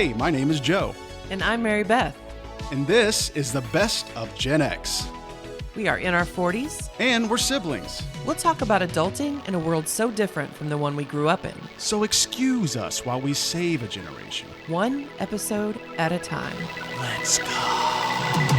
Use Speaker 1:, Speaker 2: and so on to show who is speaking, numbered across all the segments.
Speaker 1: Hey, my name is Joe.
Speaker 2: And I'm Mary Beth.
Speaker 1: And this is the best of Gen X.
Speaker 2: We are in our 40s.
Speaker 1: And we're siblings.
Speaker 2: We'll talk about adulting in a world so different from the one we grew up in.
Speaker 1: So excuse us while we save a generation.
Speaker 2: One episode at a time.
Speaker 1: Let's go.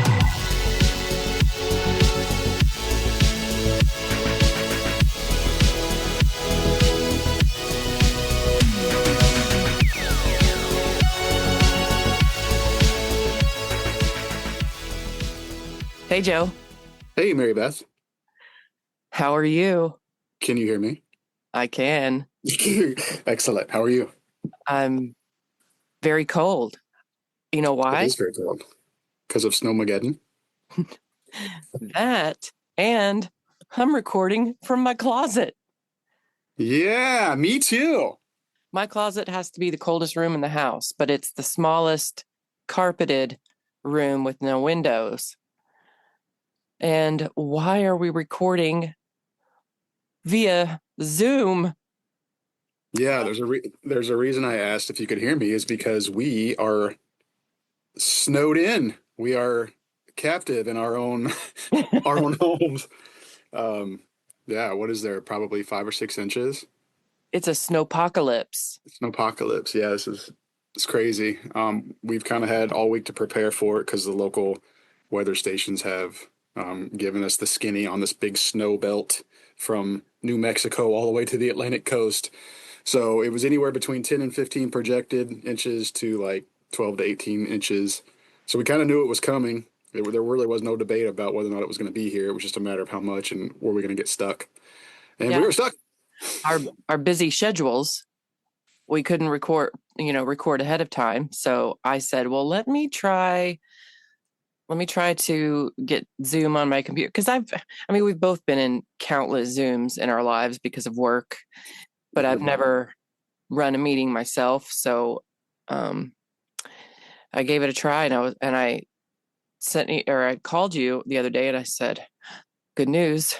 Speaker 2: Hey, Joe.
Speaker 3: Hey, Mary Beth.
Speaker 2: How are you?
Speaker 3: Can you hear me?
Speaker 2: I can.
Speaker 3: Excellent. How are you?
Speaker 2: I'm very cold. You know why?
Speaker 3: It is very cold. Because of snowmageddon?
Speaker 2: That, and I'm recording from my closet.
Speaker 3: Yeah, me too.
Speaker 2: My closet has to be the coldest room in the house, but it's the smallest carpeted room with no windows. And why are we recording via Zoom?
Speaker 3: Yeah, there's a reason I asked if you could hear me is because we are snowed in. We are captive in our own homes. Yeah, what is there? Probably 5 or 6 inches.
Speaker 2: It's a snowpocalypse.
Speaker 3: Snowpocalypse. Yeah, it's crazy. We've kind of had all week to prepare for it because the local weather stations have given us the skinny on this big snow belt from New Mexico all the way to the Atlantic coast. So it was anywhere between 10 and 15 projected inches to like 12 to 18 inches. So we kind of knew it was coming. There really was no debate about whether or not it was going to be here. It was just a matter of how much and where we're going to get stuck. And we were stuck.
Speaker 2: Our busy schedules, we couldn't record ahead of time. So I said, well, let me try to get Zoom on my computer. Because we've both been in countless Zooms in our lives because of work, but I've never run a meeting myself. So I gave it a try, and I called you the other day and I said, good news.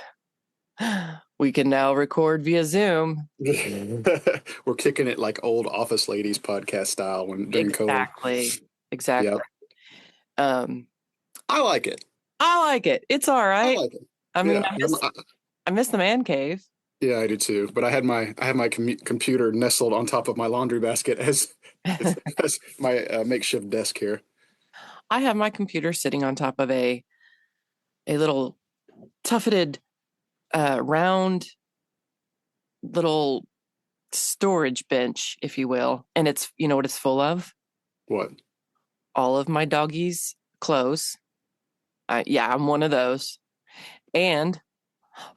Speaker 2: We can now record via Zoom.
Speaker 3: We're kicking it like old office ladies podcast style during COVID.
Speaker 2: Exactly.
Speaker 3: Yep. I like it.
Speaker 2: It's all right.
Speaker 3: I like it.
Speaker 2: I mean, I miss the man cave.
Speaker 3: Yeah, I do too. But I had my computer nestled on top of my laundry basket as my makeshift desk here.
Speaker 2: I have my computer sitting on top of a little tufted, round little storage bench, if you will. And it's, you know what it's full of?
Speaker 3: What?
Speaker 2: All of my doggies' clothes. I'm one of those. And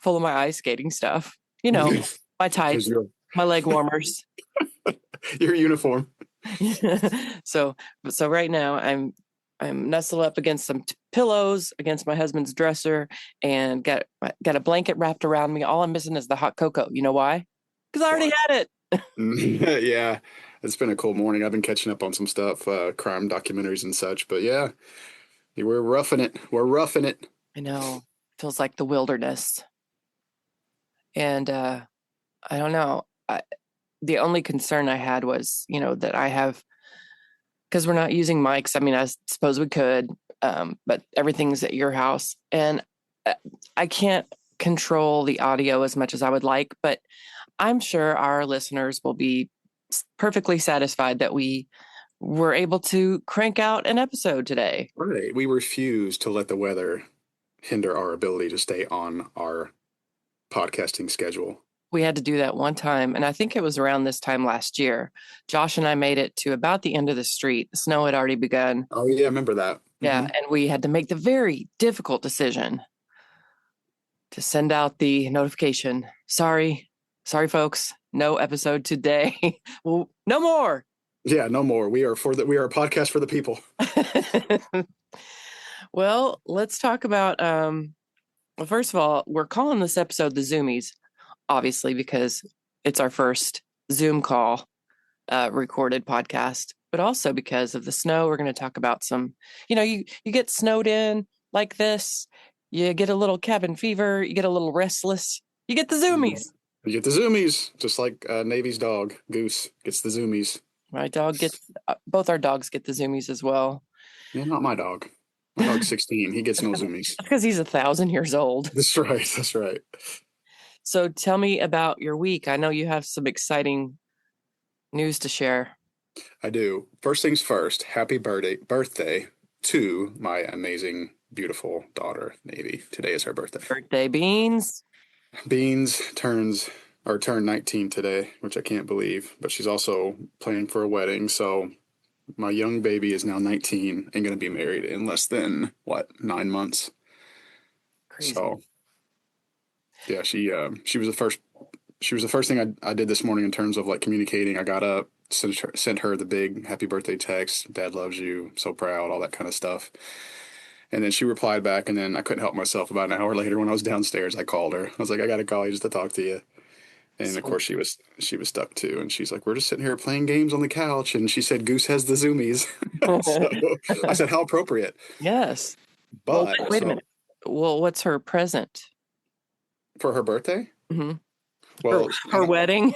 Speaker 2: full of my ice skating stuff. You know, my tights, my leg warmers.
Speaker 3: Your uniform.
Speaker 2: So right now I'm nestled up against some pillows against my husband's dresser and got a blanket wrapped around me. All I'm missing is the hot cocoa. You know why? Because I already had
Speaker 3: it. Yeah, it's been a cool morning. I've been catching up on some stuff, crime documentaries and such. But yeah, we're roughing it.
Speaker 2: I know. Feels like the wilderness. And I don't know. The only concern I had was, that I have, because we're not using mics. I mean, I suppose we could, but everything's at your house. And I can't control the audio as much as I would like, but I'm sure our listeners will be perfectly satisfied that we were able to crank out an episode today.
Speaker 3: Right. We refuse to let the weather hinder our ability to stay on our podcasting schedule.
Speaker 2: We had to do that one time, and I think it was around this time last year. Josh and I made it to about the end of the street. The snow had already begun.
Speaker 3: Oh, yeah, I remember that.
Speaker 2: Yeah, and we had to make the very difficult decision to send out the notification. Sorry, folks. No episode today. Well, no more.
Speaker 3: Yeah, no more. We are a podcast for the people.
Speaker 2: Well, let's talk about. Well, first of all, we're calling this episode the Zoomies, obviously, because it's our first Zoom call recorded podcast, but also because of the snow. We're going to talk about some, you get snowed in like this, you get a little cabin fever, you get a little restless, you get the Zoomies.
Speaker 3: You get the Zoomies, just like Navy's dog, Goose, gets the Zoomies.
Speaker 2: My dog gets both our dogs get the Zoomies as well.
Speaker 3: Yeah, not my dog. My dog's 16. He gets no zoomies.
Speaker 2: Because he's 1,000 years old.
Speaker 3: That's right. That's right.
Speaker 2: So tell me about your week. I know you have some exciting news to share.
Speaker 3: I do. First things first, happy birthday to my amazing, beautiful daughter, Navy. Today is her birthday.
Speaker 2: Birthday beans.
Speaker 3: Beans turned 19 today, which I can't believe, but she's also planning for a wedding. So my young baby is now 19 and going to be married in less than, what, 9 months.
Speaker 2: Crazy.
Speaker 3: So yeah, she was the first thing I did this morning in terms of like communicating. I got up, sent her the big happy birthday text, Dad loves you, so proud, all that kind of stuff. And then she replied back, and then I couldn't help myself. About an hour later, when I was downstairs, I called her. I was like, I got to call you just to talk to you. And of course, she was stuck too. And she's like, we're just sitting here playing games on the couch. And she said, Goose has the Zoomies. So I said, how appropriate.
Speaker 2: Yes.
Speaker 3: But
Speaker 2: well, wait a minute. Well, what's her present?
Speaker 3: For her birthday?
Speaker 2: Mm-hmm.
Speaker 3: Well,
Speaker 2: her wedding?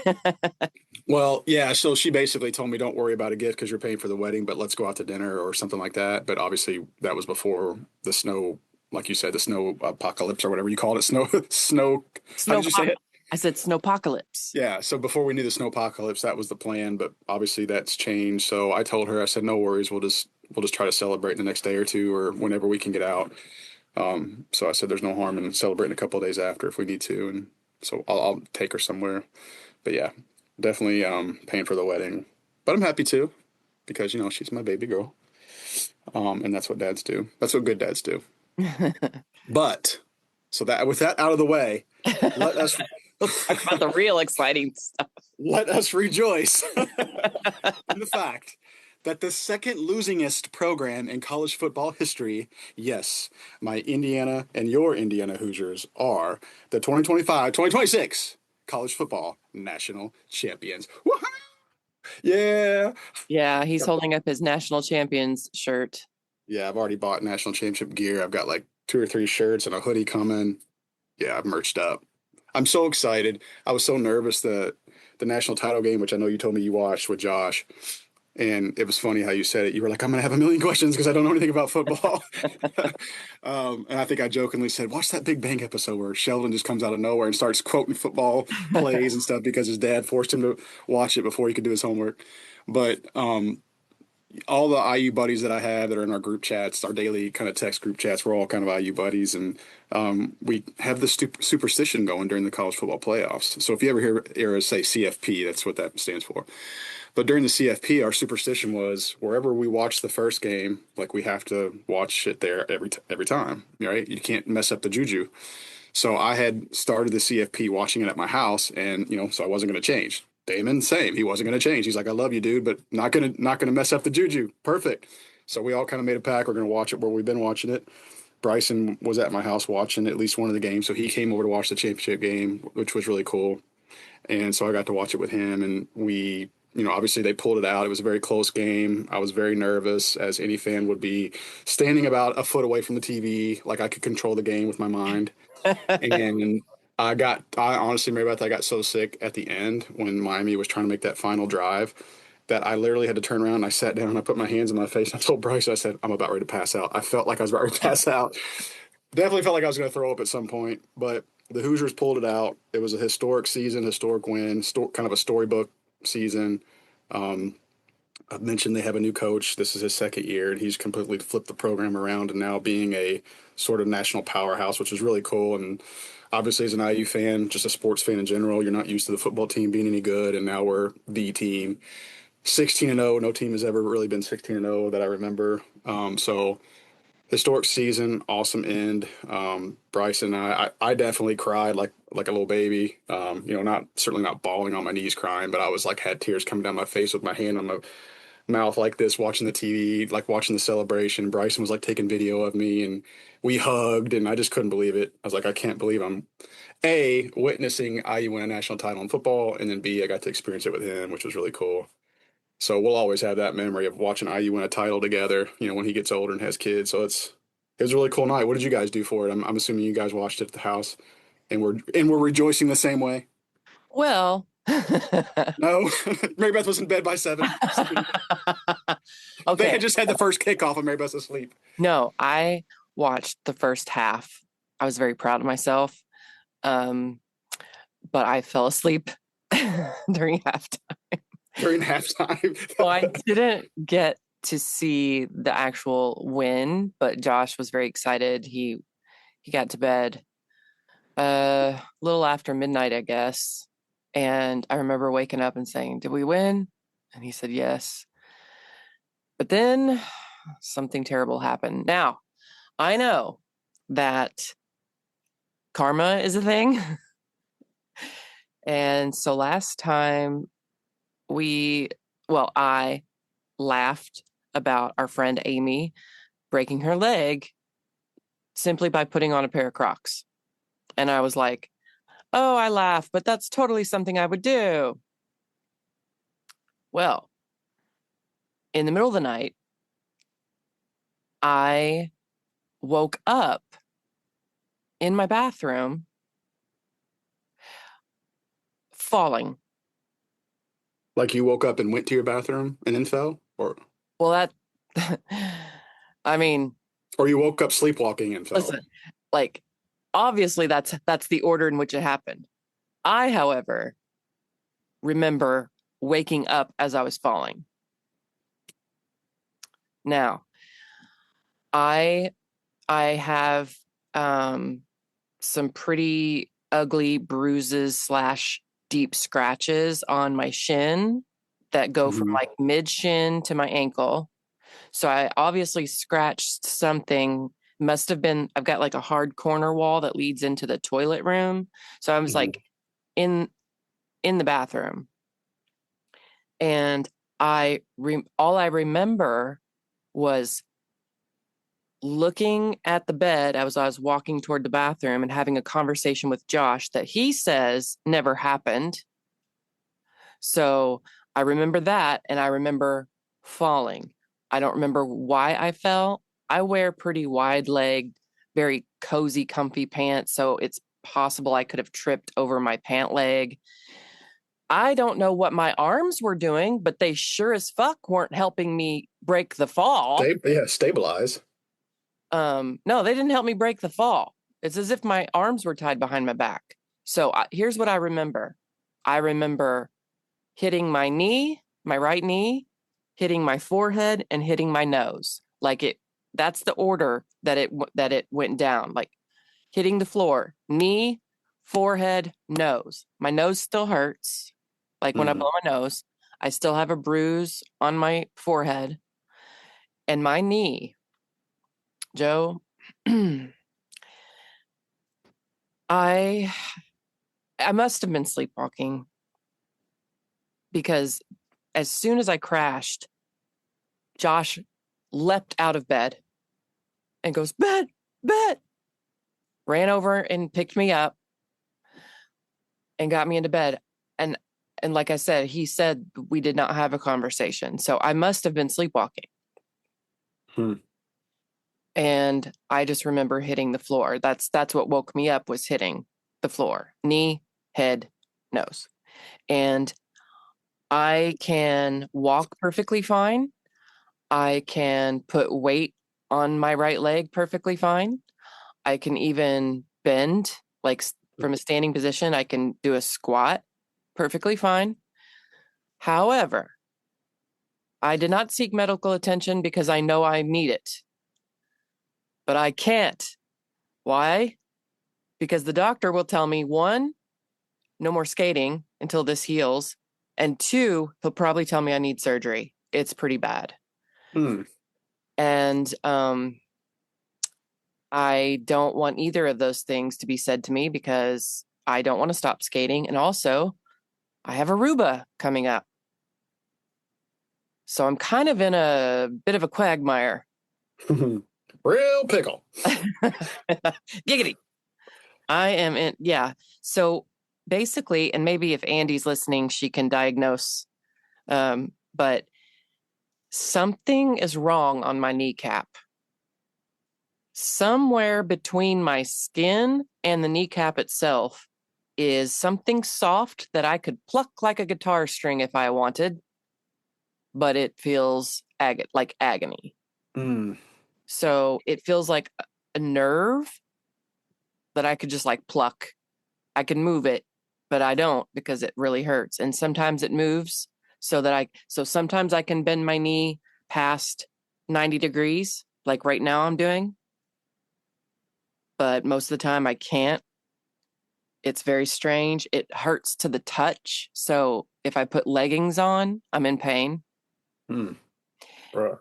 Speaker 3: Well, yeah. So she basically told me, don't worry about a gift because you're paying for the wedding, but let's go out to dinner or something like that. But obviously, that was before the snow, like you said, the snow apocalypse or whatever you called it. Snow. How did you say it?
Speaker 2: I said snowpocalypse.
Speaker 3: Yeah. So before we knew the snow apocalypse, that was the plan. But obviously, that's changed. So I told her, I said, no worries. We'll just try to celebrate the next day or two or whenever we can get out. So I said, there's no harm in celebrating a couple of days after if we need to. And so I'll take her somewhere. But yeah, definitely paying for the wedding. But I'm happy too, because she's my baby girl. And that's what dads do. That's what good dads do. But so that with that out of the way, let us
Speaker 2: talk about the real exciting stuff.
Speaker 3: Let us rejoice in the fact that the second losingest program in college football history, yes, my Indiana and your Indiana Hoosiers are the 2025-2026 college football national champions. Woo-hoo! Yeah.
Speaker 2: Yeah, he's holding up his national champions shirt.
Speaker 3: Yeah, I've already bought national championship gear. I've got like 2 or 3 shirts and a hoodie coming. Yeah, I've merched up. I'm so excited. I was so nervous the national title game, which I know you told me you watched with Josh. And it was funny how you said it. You were like, I'm going to have a million questions because I don't know anything about football. And I think I jokingly said, watch that Big Bang episode where Sheldon just comes out of nowhere and starts quoting football plays and stuff because his dad forced him to watch it before he could do his homework. But all the IU buddies that I have that are in our group chats, our daily kind of text group chats, we're all kind of IU buddies. And we have this superstition going during the college football playoffs. So if you ever hear us say CFP, that's what that stands for. But during the CFP, our superstition was wherever we watch the first game, like we have to watch it there every time, right? You can't mess up the juju. So I had started the CFP watching it at my house, and so I wasn't going to change. Damon, same. He wasn't going to change. He's like, I love you, dude, but not gonna mess up the juju. Perfect. So we all kind of made a pact. We're going to watch it where we've been watching it. Bryson was at my house watching at least one of the games, so he came over to watch the championship game, which was really cool. And so I got to watch it with him, and we. Obviously they pulled it out. It was a very close game. I was very nervous, as any fan would be, standing about a foot away from the TV, like I could control the game with my mind. And I honestly, Mary Beth, I got so sick at the end when Miami was trying to make that final drive that I literally had to turn around and I sat down and I put my hands in my face and I told Bryce, I said, I'm about ready to pass out. I felt like I was about ready to pass out. Definitely felt like I was going to throw up at some point, but the Hoosiers pulled it out. It was a historic season, historic win, kind of a storybook season. I've mentioned they have a new coach. This is his second year, and he's completely flipped the program around and now being a sort of national powerhouse, which is really cool. And obviously, as an IU fan, just a sports fan in general, you're not used to the football team being any good, and now we're the team. 16-0. No team has ever really been 16-0 that I remember. So historic season, awesome end. Bryce and I definitely cried like a little baby. Certainly not bawling on my knees crying, but I was like had tears coming down my face with my hand on my mouth like this, watching the TV, like watching the celebration. Bryson was like taking video of me, and we hugged, and I just couldn't believe it. I was like, I can't believe I'm A, witnessing IU win a national title in football, and then B, I got to experience it with him, which was really cool. So we'll always have that memory of watching IU win a title together, when he gets older and has kids. So it was a really cool night. What did you guys do for it? I'm assuming you guys watched it at the house and we're rejoicing the same way.
Speaker 2: Well,
Speaker 3: No, Mary Beth was in bed by 7. They
Speaker 2: Okay.
Speaker 3: had just had the first kickoff and Mary Beth's asleep.
Speaker 2: No, I watched the first half. I was very proud of myself. Um, but I fell asleep during halftime.
Speaker 3: During halftime.
Speaker 2: So I didn't get to see the actual win, but Josh was very excited. He got to bed a little after midnight, I guess. And I remember waking up and saying, "Did we win?" And he said, "Yes." But then something terrible happened. Now, I know that karma is a thing. And so last time I laughed about our friend Amy breaking her leg simply by putting on a pair of Crocs. And I was like, "Oh, I laugh, but that's totally something I would do." Well, in the middle of the night, I woke up in my bathroom falling.
Speaker 3: Like you woke up and went to your bathroom and then fell?
Speaker 2: Well, that, I mean,
Speaker 3: Or you woke up sleepwalking and fell?
Speaker 2: listen, like, obviously that's the order in which it happened. I, however, remember waking up as I was falling. Now, I have some pretty ugly bruises slash deep scratches on my shin that go from like mid shin to my ankle. So I obviously scratched something. Must have been, I've got like a hard corner wall that leads into the toilet room. So I was like in the bathroom. And all I remember was looking at the bed as I was walking toward the bathroom and having a conversation with Josh that he says never happened. So I remember that, and I remember falling. I don't remember why I fell. I wear pretty wide legged, very cozy, comfy pants, so it's possible I could have tripped over my pant leg. I don't know what my arms were doing, but they sure as fuck weren't helping me break the fall.
Speaker 3: Stabilize.
Speaker 2: No, they didn't help me break the fall. It's as if my arms were tied behind my back. So here's what I remember. I remember hitting my knee, my right knee, hitting my forehead, and hitting my nose. That's the order that it went down. Like hitting the floor, knee, forehead, nose. My nose still hurts. Like when I blow my nose, I still have a bruise on my forehead. And my knee, Joe, I must have been sleepwalking, because as soon as I crashed, Josh leapt out of bed and goes, "Bed, bed," ran over and picked me up and got me into bed. And like I said, he said we did not have a conversation. So I must have been sleepwalking. And I just remember hitting the floor. That's what woke me up, was hitting the floor. Knee, head, nose. And I can walk perfectly fine. I can put weight on my right leg perfectly fine. I can even bend, like from a standing position. I can do a squat perfectly fine. However, I did not seek medical attention because I know I need it. But I can't. Why? Because the doctor will tell me, 1, no more skating until this heals. And 2, he'll probably tell me I need surgery. It's pretty bad. And I don't want either of those things to be said to me, because I don't want to stop skating. And also, I have Aruba coming up. So I'm kind of in a bit of a quagmire.
Speaker 3: Real pickle.
Speaker 2: Giggity. I am in, yeah. So basically, and maybe if Andy's listening, she can diagnose, but something is wrong on my kneecap. Somewhere between my skin and the kneecap itself, is something soft that I could pluck like a guitar string if I wanted, but it feels like agony.
Speaker 3: Mm.
Speaker 2: So it feels like a nerve that I could just like pluck. I can move it, but I don't because it really hurts. And sometimes it moves so sometimes I can bend my knee past 90 degrees, like right now I'm doing. But most of the time I can't. It's very strange. It hurts to the touch. So if I put leggings on, I'm in pain.
Speaker 3: Mm. Bruh.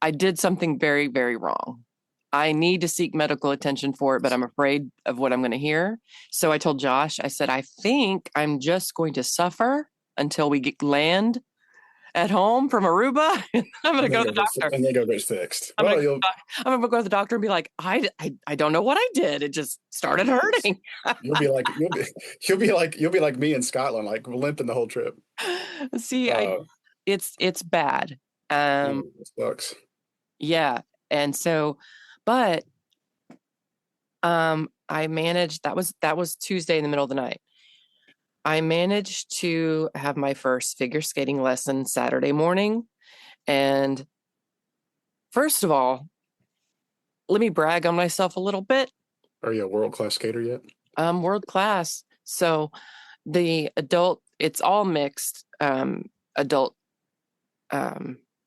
Speaker 2: I did something very, very wrong. I need to seek medical attention for it, but I'm afraid of what I'm going to hear. So I told Josh, I said, I think I'm just going to suffer until we land at home from Aruba. I'm going to go to the doctor.
Speaker 3: And they go get fixed.
Speaker 2: I'm going to go to the doctor and be like, I don't know what I did. It just started hurting.
Speaker 3: you'll be like me in Scotland, like limping the whole trip.
Speaker 2: See, it's bad.
Speaker 3: It sucks.
Speaker 2: Yeah. And so, but I managed, that was Tuesday in the middle of the night. I managed to have my first figure skating lesson Saturday morning. And first of all, let me brag on myself a little bit.
Speaker 3: Are you a world-class skater yet?
Speaker 2: World class. So it's all mixed adult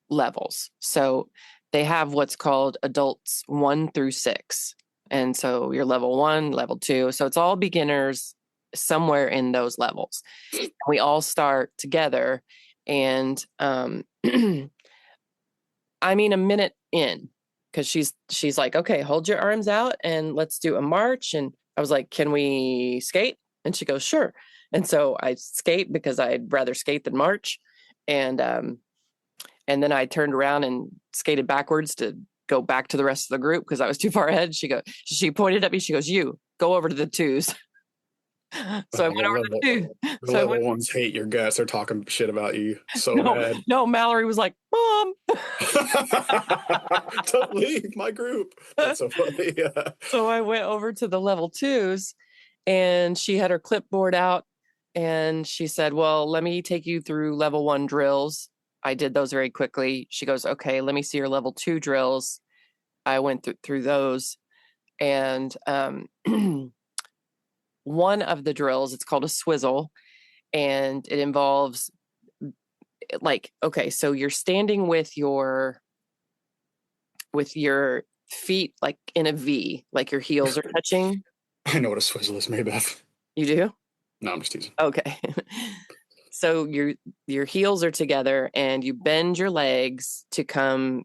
Speaker 2: levels. So they have what's called adults 1 through 6. And so you're level 1, level 2. So it's all beginners somewhere in those levels. We all start together. And I mean, a minute in, because she's like, okay, hold your arms out and let's do a march. And I was like, can we skate? And she goes, sure. And so I skate because I'd rather skate than march. And then I turned around and skated backwards to go back to the rest of the group because I was too far ahead. She pointed at me. She goes, you go over to the 2s. So I went over to the 2.
Speaker 3: The level 1s hate your guts. They're talking shit about you so bad.
Speaker 2: No, Mallory was like, Mom.
Speaker 3: Don't leave my group. That's so funny. Yeah.
Speaker 2: So I went over to the level 2s and she had her clipboard out and she said, well, let me take you through level 1 drills. I did those very quickly. She goes, okay, let me see your level 2 drills. I went through those. And one of the drills, it's called a swizzle, and it involves like, okay, so you're standing with your feet like in a V, like your heels are touching.
Speaker 3: I know what a swizzle is, Maybeth.
Speaker 2: You do?
Speaker 3: No, I'm just teasing.
Speaker 2: Okay. So your heels are together and you bend your legs to come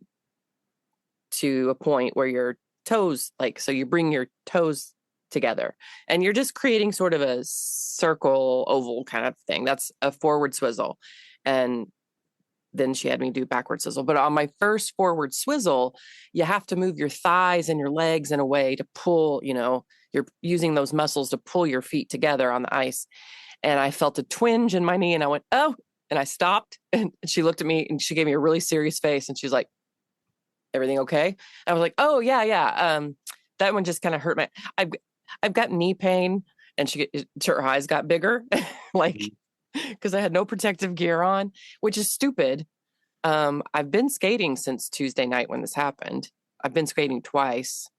Speaker 2: to a point where your toes, like, so you bring your toes together and you're just creating sort of a circle oval kind of thing. That's a forward swizzle. And then she had me do backward swizzle. But on my first forward swizzle, you have to move your thighs and your legs in a way to pull, you're using those muscles to pull your feet together on the ice. And I felt a twinge in my knee and I went, oh, and I stopped and she looked at me and she gave me a really serious face. And she's like, everything okay? I was like, oh yeah. That one just kind of hurt I've got knee pain. And her eyes got bigger, like, because I had no protective gear on, which is stupid. I've been skating since Tuesday night when this happened. I've been skating twice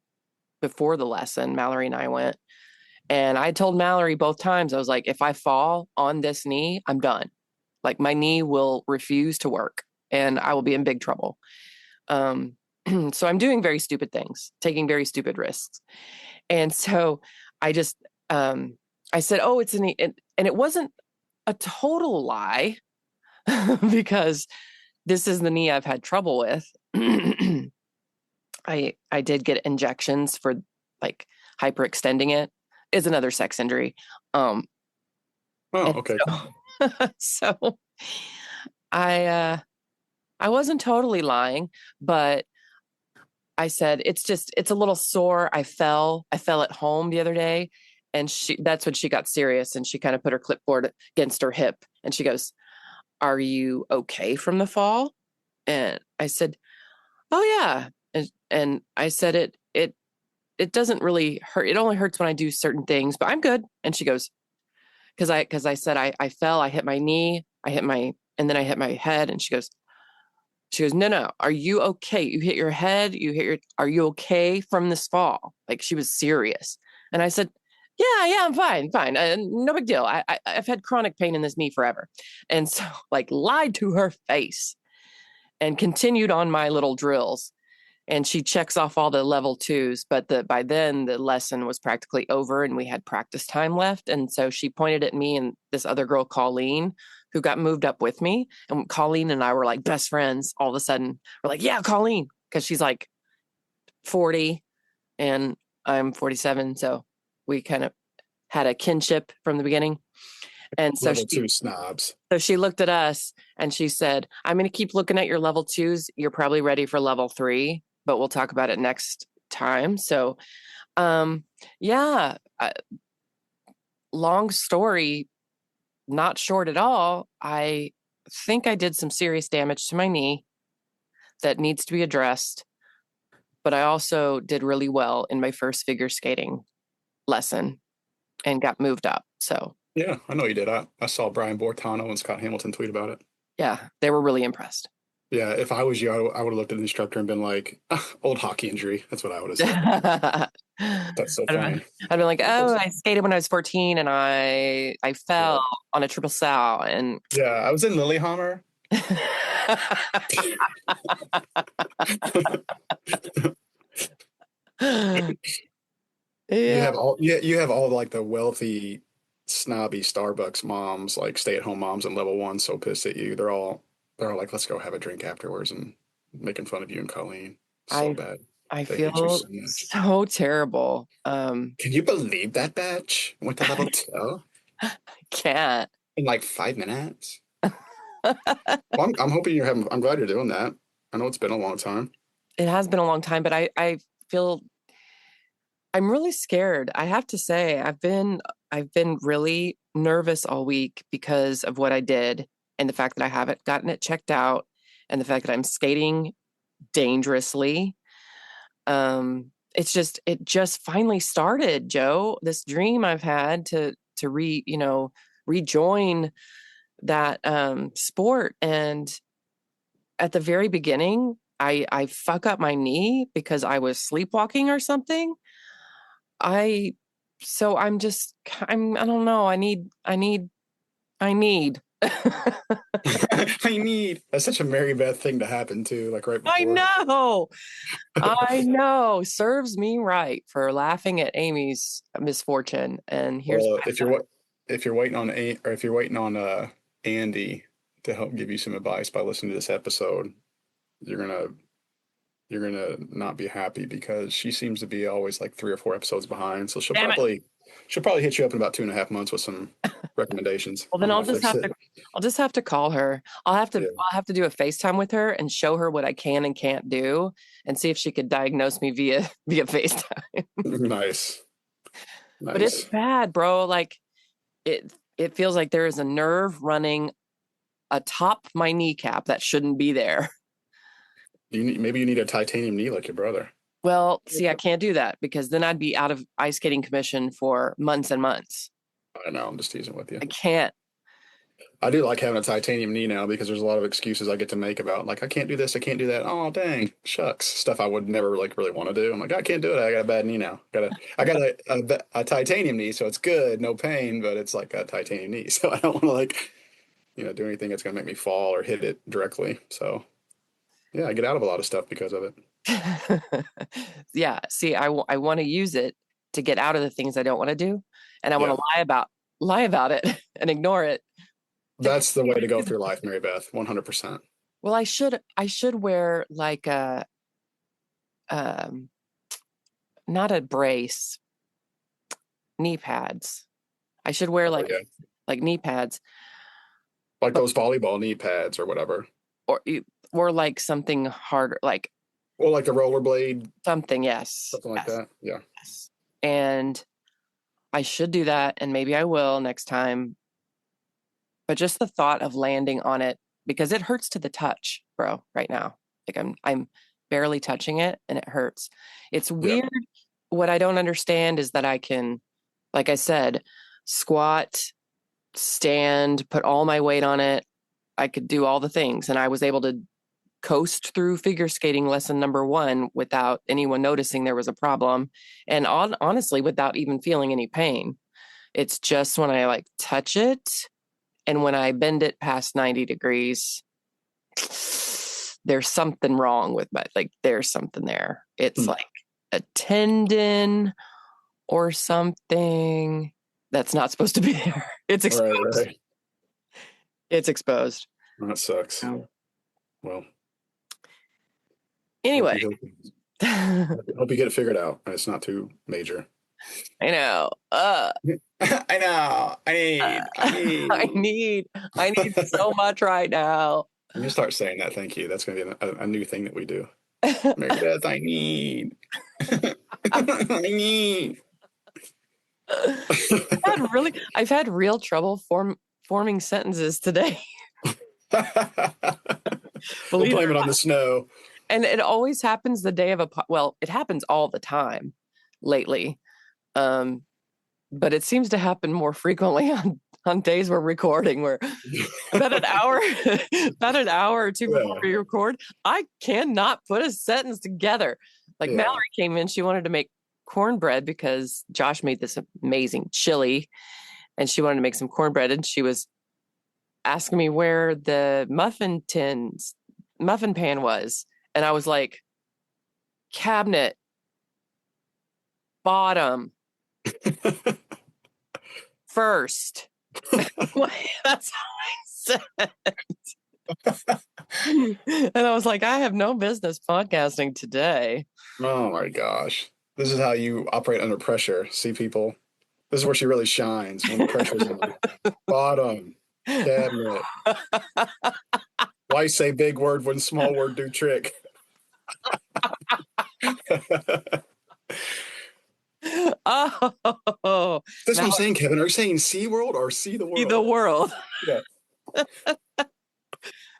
Speaker 2: before the lesson. Mallory and I went. And I told Mallory both times, I was like, if I fall on this knee, I'm done. Like my knee will refuse to work and I will be in big trouble. So I'm doing very stupid things, taking very stupid risks. And so I just, I said, oh, it's a knee. And it wasn't a total lie because this is the knee I've had trouble with. I did get injections for like hyperextending it. Is another sex injury.
Speaker 3: Oh, okay.
Speaker 2: So I wasn't totally lying, but I said it's a little sore. I fell at home the other day, and that's when she got serious and she kind of put her clipboard against her hip and she goes, "Are you okay from the fall?" And I said, "Oh yeah." And I said it it doesn't really hurt. It only hurts when I do certain things, but I'm good. And she goes, because I said I fell, I hit my knee, and then I hit my head. And she goes, no, are you okay? You hit your head, are you okay from this fall? Like, she was serious. And I said, yeah, I'm fine. No big deal. I've had chronic pain in this knee forever. And so, like, lied to her face and continued on my little drills. And she checks off all the level 2s, but by then the lesson was practically over and we had practice time left. And so she pointed at me and this other girl, Colleen, who got moved up with me. And Colleen and I were like best friends. All of a sudden, we're like, yeah, Colleen, because she's like 40 and I'm 47. So we kind of had a kinship from the beginning. And so
Speaker 3: Level 2 snobs.
Speaker 2: So she looked at us and she said, I'm going to keep looking at your level 2s. You're probably ready for level 3, but we'll talk about it next time. So, yeah, long story, not short at all. I think I did some serious damage to my knee that needs to be addressed, but I also did really well in my first figure skating lesson and got moved up. So
Speaker 3: Yeah, I know you did. I saw Brian Bortano and Scott Hamilton tweet about it.
Speaker 2: yeah, they were really impressed.
Speaker 3: Yeah, if I was you, I would have looked at the instructor and been like, old hockey injury. That's what I would have said. That's so funny.
Speaker 2: I'd be like, oh, I skated when I was 14 and I fell on a triple sow. And
Speaker 3: yeah, I was in Lillehammer.
Speaker 2: Yeah.
Speaker 3: You have all like the wealthy, snobby Starbucks moms, like stay-at-home moms in level 1, so pissed at you. They're all like, let's go have a drink afterwards, and making fun of you and Colleen. So bad.
Speaker 2: I
Speaker 3: They hate you
Speaker 2: feel
Speaker 3: so much.
Speaker 2: so terrible.
Speaker 3: Can you believe that batch went to level 2
Speaker 2: I can't.
Speaker 3: in like 5 minutes? Well, I'm hoping I'm glad you're doing that. I know it's been a long time.
Speaker 2: It has been a long time, but I feel I'm really scared. I have to say, I've been really nervous all week because of what I did and the fact that I haven't gotten it checked out and the fact that I'm skating dangerously. It just finally started, Joe. This dream I've had to rejoin that sport, and at the very beginning, I fuck up my knee because I was sleepwalking or something. I don't know. I need. I
Speaker 3: need. That's such a Mary Beth thing to happen too, like right before.
Speaker 2: I know. Serves me right for laughing at Amy's misfortune. And here's
Speaker 3: if you're waiting on Andy to help give you some advice by listening to this episode, you're gonna not be happy because she seems to be always like 3 or 4 episodes behind. So she'll probably hit you up in about 2.5 months with some recommendations.
Speaker 2: Well, then I'll just have to call her. I'll have to do a FaceTime with her and show her what I can and can't do and see if she could diagnose me via FaceTime.
Speaker 3: Nice.
Speaker 2: But it's bad, bro. Like it feels like there is a nerve running atop my kneecap that shouldn't be there.
Speaker 3: Maybe you need a titanium knee like your brother.
Speaker 2: Well, see, I can't do that because then I'd be out of ice skating commission for months and months.
Speaker 3: I know, I'm just teasing with you.
Speaker 2: I can't.
Speaker 3: I do like having a titanium knee now because there's a lot of excuses I get to make about like I can't do this, I can't do that. Oh dang, shucks, stuff I would never like really want to do. I'm like, I can't do it. I got a bad knee now. I got a titanium knee, so it's good, no pain, but it's like a titanium knee, so I don't want to like do anything that's gonna make me fall or hit it directly. So yeah, I get out of a lot of stuff because of it.
Speaker 2: Yeah, see, I want to use it to get out of the things I don't want to do, and I want to lie about it and ignore it.
Speaker 3: That's the way to go through life, Mary Beth. 100%.
Speaker 2: Well, I should like a not a brace, knee pads. I should wear like knee pads,
Speaker 3: like those volleyball knee pads or whatever,
Speaker 2: or like something harder, like
Speaker 3: the rollerblade
Speaker 2: something. Yes,
Speaker 3: something like that. Yeah.
Speaker 2: Yes. And I should do that, and maybe I will next time. But just the thought of landing on it, because it hurts to the touch, bro, right now. Like I'm barely touching it and it hurts. It's weird what I don't understand is that I can, like I said, squat, stand, put all my weight on it. I could do all the things. And I was able to coast through figure skating lesson number 1 without anyone noticing there was a problem. And honestly, without even feeling any pain. It's just when I like touch it and when I bend it past 90 degrees, there's something wrong with there's something there. It's like a tendon or something that's not supposed to be there. It's exposed.
Speaker 3: Right.
Speaker 2: It's exposed.
Speaker 3: That sucks. Well,
Speaker 2: Anyway.
Speaker 3: Hope you get it figured out. It's not too major.
Speaker 2: I know.
Speaker 3: I know.
Speaker 2: I need so much right now.
Speaker 3: When you start saying that, thank you. That's going to be a new thing that we do. Meredith, I need. I need.
Speaker 2: I've had real trouble forming sentences today.
Speaker 3: We'll blame it on the snow.
Speaker 2: And it always happens the day of it happens all the time lately. But it seems to happen more frequently on days we're recording, where about an hour or two before we record, I cannot put a sentence together. Mallory came in, she wanted to make cornbread because Josh made this amazing chili and she wanted to make some cornbread, and she was asking me where the muffin pan was. And I was like, cabinet, bottom, first. That's how I said. And I was like, I have no business podcasting today.
Speaker 3: Oh my gosh. This is how you operate under pressure. See, people? This is where she really shines, when the pressure's on. Bottom, cabinet. Why say big word when small word do trick?
Speaker 2: Oh,
Speaker 3: that's what I'm saying, Kevin. Are you saying see world or see the world?
Speaker 2: See the world.
Speaker 3: Yeah.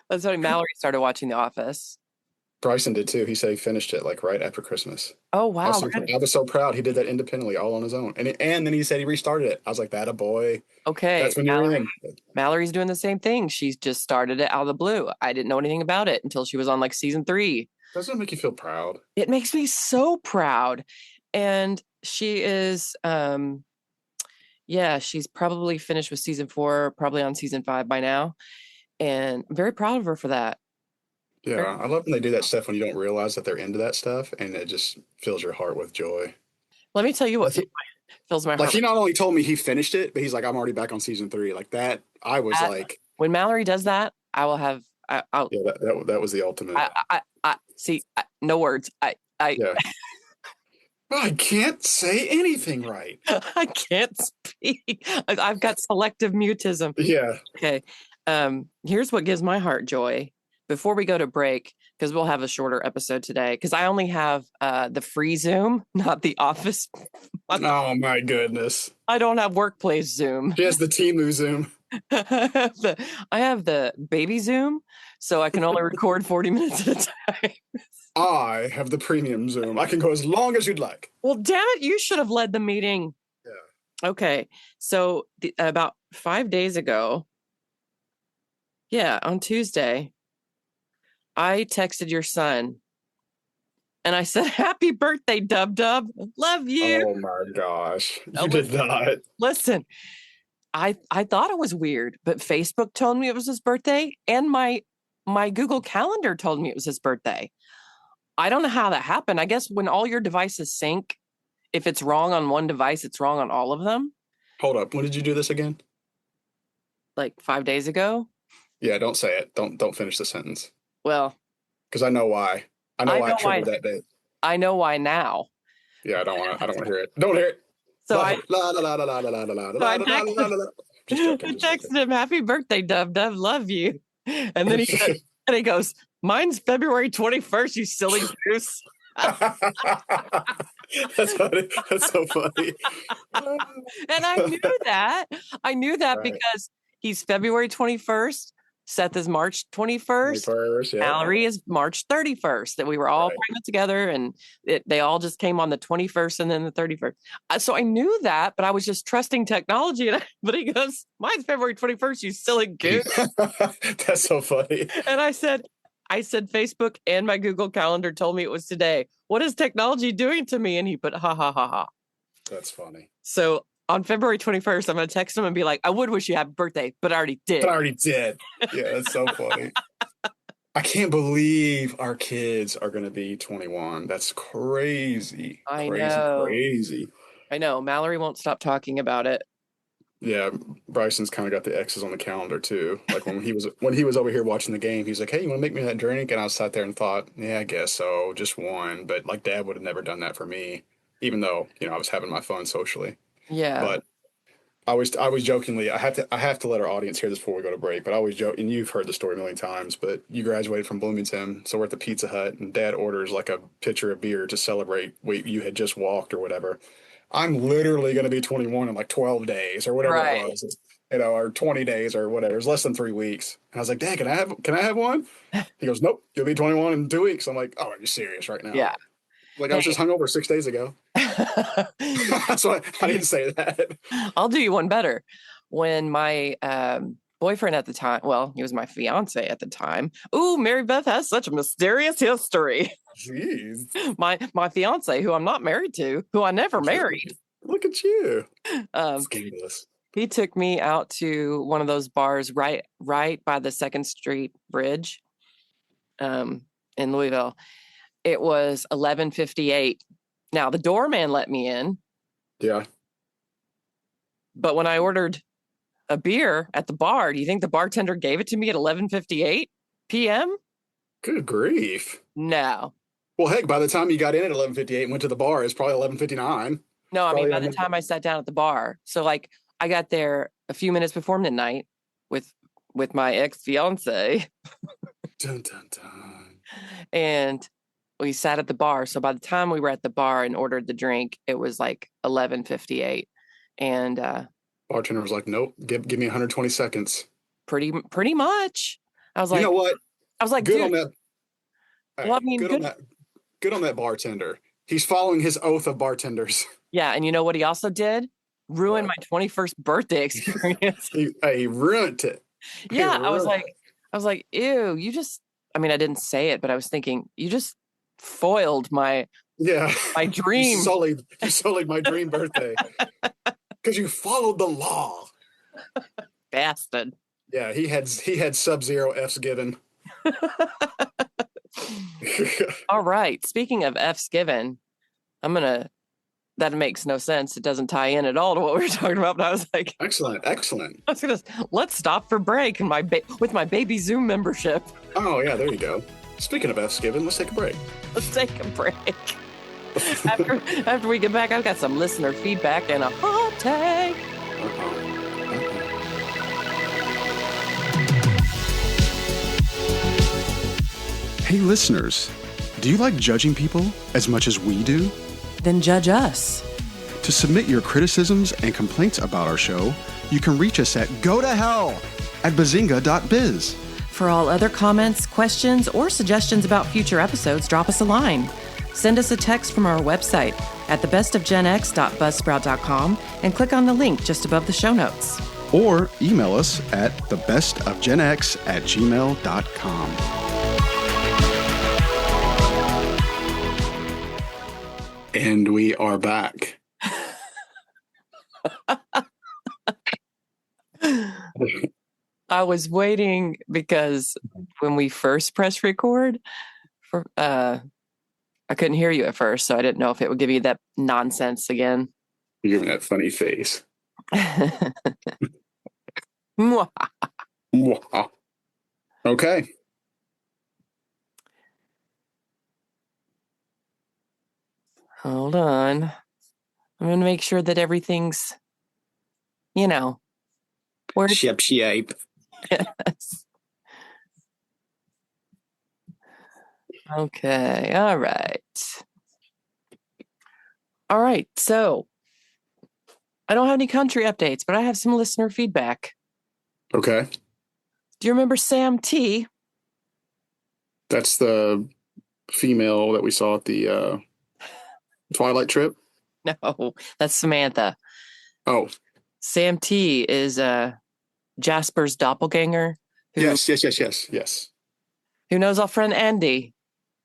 Speaker 2: That's when Mallory started watching The Office.
Speaker 3: Bryson did too. He said he finished it like right after Christmas.
Speaker 2: Oh wow!
Speaker 3: I was so proud. He did that independently, all on his own. And then he said he restarted it. I was like, that a boy.
Speaker 2: Okay.
Speaker 3: That's when you're in.
Speaker 2: Mallory's doing the same thing. She's just started it out of the blue. I didn't know anything about it until she was on like season 3.
Speaker 3: Doesn't it make you feel proud?
Speaker 2: It makes me so proud. And she is, she's probably finished with season 4, probably on season 5 by now. And I'm very proud of her for that.
Speaker 3: Yeah, I love when they do that stuff when you don't realize that they're into that stuff, and it just fills your heart with joy.
Speaker 2: Let me tell you what fills my heart.
Speaker 3: Like, he not only told me he finished it, but he's like, I'm already back on season 3. Like that, I was like,
Speaker 2: when Mallory does that, I will have.
Speaker 3: That was the ultimate.
Speaker 2: I see. No words.
Speaker 3: Yeah. I can't say anything right.
Speaker 2: I can't speak. I've got selective mutism.
Speaker 3: Yeah.
Speaker 2: Okay. Here's what gives my heart joy. Before we go to break, because we'll have a shorter episode today, because I only have the free Zoom, not the office.
Speaker 3: Oh my goodness.
Speaker 2: I don't have workplace Zoom.
Speaker 3: She has the Temu Zoom.
Speaker 2: I have the baby Zoom, so I can only record 40 minutes at a time.
Speaker 3: I have the premium Zoom. I can go as long as you'd like.
Speaker 2: Well, damn it, you should have led the meeting.
Speaker 3: Yeah.
Speaker 2: Okay, so about 5 days ago, on Tuesday, I texted your son and I said, happy birthday, Dub Dub. Love you.
Speaker 3: Oh my gosh. You did not.
Speaker 2: Listen, I thought it was weird, but Facebook told me it was his birthday and my Google Calendar told me it was his birthday. I don't know how that happened. I guess when all your devices sync, if it's wrong on one device, it's wrong on all of them.
Speaker 3: Hold up. When did you do this again?
Speaker 2: Like 5 days ago.
Speaker 3: Yeah, don't say it. Don't finish the sentence.
Speaker 2: Well,
Speaker 3: because I know why. I know why I triggered that day.
Speaker 2: I know why now.
Speaker 3: Yeah, I don't want to hear it. Don't hear it.
Speaker 2: So
Speaker 3: I
Speaker 2: texted him, happy birthday, Dub Dub, love you. And then he goes, mine's February 21st, you silly goose.
Speaker 3: That's funny. That's so funny.
Speaker 2: And I knew that.
Speaker 3: Right.
Speaker 2: Because he's February 21st, Seth is March 21st.
Speaker 3: 21st, yeah.
Speaker 2: Mallory is March 31st. That we were all
Speaker 3: Right.
Speaker 2: pregnant together, and they all just came on the 21st and then the 31st. So I knew that, but I was just trusting technology. But he goes, "Mine's February 21st, you silly goose."
Speaker 3: That's so funny.
Speaker 2: And I said, Facebook and my Google Calendar told me it was today. What is technology doing to me? And he put, ha, ha, ha, ha.
Speaker 3: That's funny.
Speaker 2: So on February 21st, I'm going to text him and be like, I would wish you happy birthday, but I already did.
Speaker 3: But I already did. Yeah, that's so funny. I can't believe our kids are going to be 21. That's crazy.
Speaker 2: I know.
Speaker 3: Crazy.
Speaker 2: I know. Mallory won't stop talking about it.
Speaker 3: Yeah, Bryson's kind of got the X's on the calendar too. Like when he was over here watching the game, he's like, "Hey, you want to make me that drink?" And I sat there and thought, "Yeah, I guess so, just one." But like, Dad would have never done that for me, even though I was having my fun socially.
Speaker 2: Yeah.
Speaker 3: But I was jokingly, I have to let our audience hear this before we go to break. But I always joke, and you've heard the story a million times. But you graduated from Bloomington, so we're at the Pizza Hut, and Dad orders like a pitcher of beer to celebrate you had just walked or whatever. I'm literally going to be 21 in like 12 days or whatever
Speaker 2: Right.
Speaker 3: it was, or 20 days or whatever. It's less than 3 weeks. And I was like, "Dad, can I have one?" He goes, "Nope, you'll be 21 in 2 weeks." I'm like, "Oh, are you serious right now?"
Speaker 2: Yeah.
Speaker 3: Like I was just hungover 6 days ago. So I didn't say that.
Speaker 2: I'll do you one better. When my boyfriend at the time, well, he was my fiance at the time. Ooh, Mary Beth has such a mysterious history.
Speaker 3: Jeez.
Speaker 2: My fiance, who I'm not married to, who I never married.
Speaker 3: Look at you.
Speaker 2: Scandalous. He took me out to one of those bars right by the 2nd Street Bridge in Louisville. It was 11:58. Now the doorman let me in.
Speaker 3: Yeah.
Speaker 2: But when I ordered a beer at the bar, do you think the bartender gave it to me at 11:58 p.m.?
Speaker 3: Good grief.
Speaker 2: No.
Speaker 3: Well, heck, by the time you got in at 11:58 and went to the bar, it's probably 11:59.
Speaker 2: No, I mean, by the time I sat down at the bar. So like I got there a few minutes before midnight with my ex-fiance.
Speaker 3: Dun, dun, dun.
Speaker 2: And we sat at the bar. So by the time we were at the bar and ordered the drink, it was like 11:58. And
Speaker 3: bartender was like, "Nope, give me 120 seconds."
Speaker 2: Pretty much. I was like,
Speaker 3: you know what?
Speaker 2: I was like,
Speaker 3: good
Speaker 2: dude,
Speaker 3: on that.
Speaker 2: Well, I mean,
Speaker 3: good on that bartender. He's following his oath of bartenders.
Speaker 2: Yeah, and you know what he also did? Ruin my 21st birthday experience.
Speaker 3: he ruined it.
Speaker 2: Yeah, I was like, ew, you just, I mean, I didn't say it, but I was thinking, you just foiled my dream.
Speaker 3: You sullied my dream birthday. Because you followed the law.
Speaker 2: Bastard.
Speaker 3: Yeah, he had Sub-Zero F's given.
Speaker 2: All right. Speaking of F's given, that makes no sense. It doesn't tie in at all to what we were talking about. But I was like,
Speaker 3: excellent.
Speaker 2: Let's stop for break and with my baby Zoom membership.
Speaker 3: Oh yeah, there you go. Speaking of F's given, let's take a break.
Speaker 2: After we get back, I've got some listener feedback and a hot take.
Speaker 1: Hey listeners, do you like judging people as much as we do?
Speaker 2: Then judge us.
Speaker 1: To submit your criticisms and complaints about our show, you can reach us at gotohell@bazinga.biz.
Speaker 2: For all other comments, questions, or suggestions about future episodes, drop us a line. Send us a text from our website at thebestofgenx.buzzsprout.com and click on the link just above the show notes.
Speaker 1: Or email us at thebestofgenx@gmail.com.
Speaker 3: And we are back.
Speaker 2: I was waiting because when we first press record, I couldn't hear you at first, so I didn't know if it would give you that nonsense again.
Speaker 3: You're giving that funny face. Okay.
Speaker 2: Hold on. I'm going to make sure that everything's, where
Speaker 3: Ship.
Speaker 2: Yes. Okay. All right. So I don't have any country updates, but I have some listener feedback.
Speaker 3: Okay.
Speaker 2: Do you remember Sam T?
Speaker 3: That's the female that we saw at the Twilight trip.
Speaker 2: No, that's Samantha.
Speaker 3: Oh,
Speaker 2: Sam T is Jasper's doppelganger
Speaker 3: yes.
Speaker 2: who knows our friend Andy.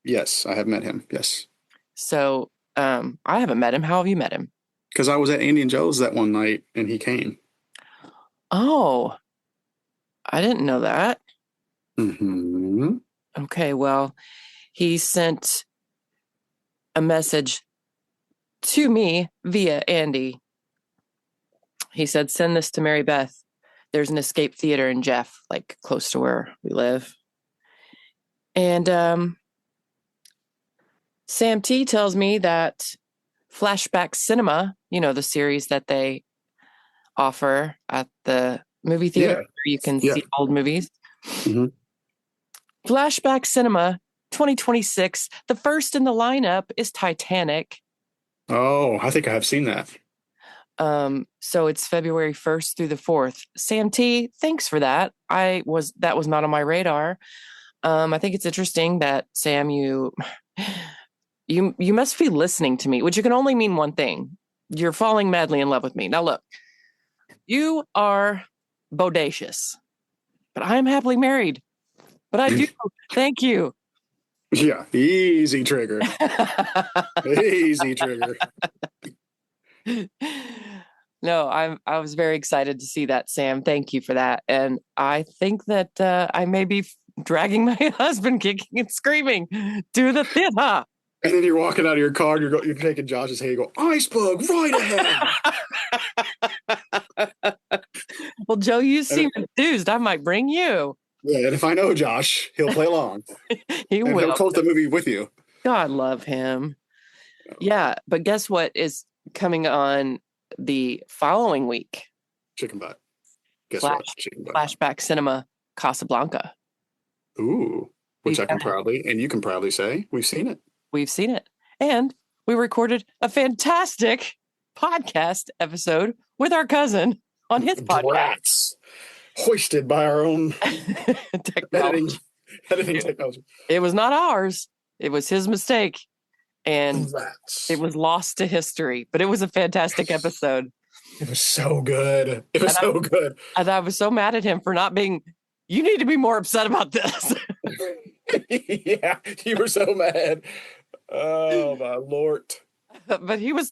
Speaker 3: Yes, I have met him. Yes.
Speaker 2: So I haven't met him. How have you met him?
Speaker 3: Because I was at Andy and Joe's that one night and he came.
Speaker 2: Oh, I didn't know that.
Speaker 3: Mm-hmm.
Speaker 2: Okay, well, he sent a message to me via Andy. He said, send this to Mary Beth. There's an escape theater in Jeff, like close to where we live. And Sam T tells me that Flashback Cinema, you know, the series that they offer at the movie theater where you can see old movies.
Speaker 3: Mm-hmm.
Speaker 2: Flashback Cinema 2026. The first in the lineup is Titanic.
Speaker 3: Oh, I think I have seen that.
Speaker 2: So it's February 1st through the 4th. Sam T, thanks for that. That was not on my radar. I think it's interesting that Sam, you must be listening to me, which can only mean one thing. You're falling madly in love with me. Now look, you are bodacious, but I am happily married. But I do. Thank you.
Speaker 3: Yeah, easy trigger. Easy trigger.
Speaker 2: No, I was very excited to see that, Sam. Thank you for that. And I think that I may be dragging my husband kicking and screaming to the theater.
Speaker 3: And then you're walking out of your car, and you're taking Josh's hand, you go, ice bug, right ahead.
Speaker 2: Well, Joe, you seem enthused. I might bring you.
Speaker 3: Yeah, and if I know Josh, he'll play along.
Speaker 2: He will.
Speaker 3: He'll close the movie with you.
Speaker 2: God love him. Yeah, but guess what is coming on the following week?
Speaker 3: Chicken butt. Guess what? Chicken butt.
Speaker 2: Flashback Cinema Casablanca.
Speaker 3: Ooh, which I can proudly, and you can proudly say, we've seen it.
Speaker 2: We've seen it. And we recorded a fantastic podcast episode with our cousin on his podcast.
Speaker 3: Brats. Hoisted by our own editing technology.
Speaker 2: It was not ours. It was his mistake. And it was lost to history. But it was a fantastic episode.
Speaker 3: It was so good. It was so good.
Speaker 2: And I was so mad at him for not being, you need to be more upset about this.
Speaker 3: Yeah, you were so mad. Oh, my Lord.
Speaker 2: But he was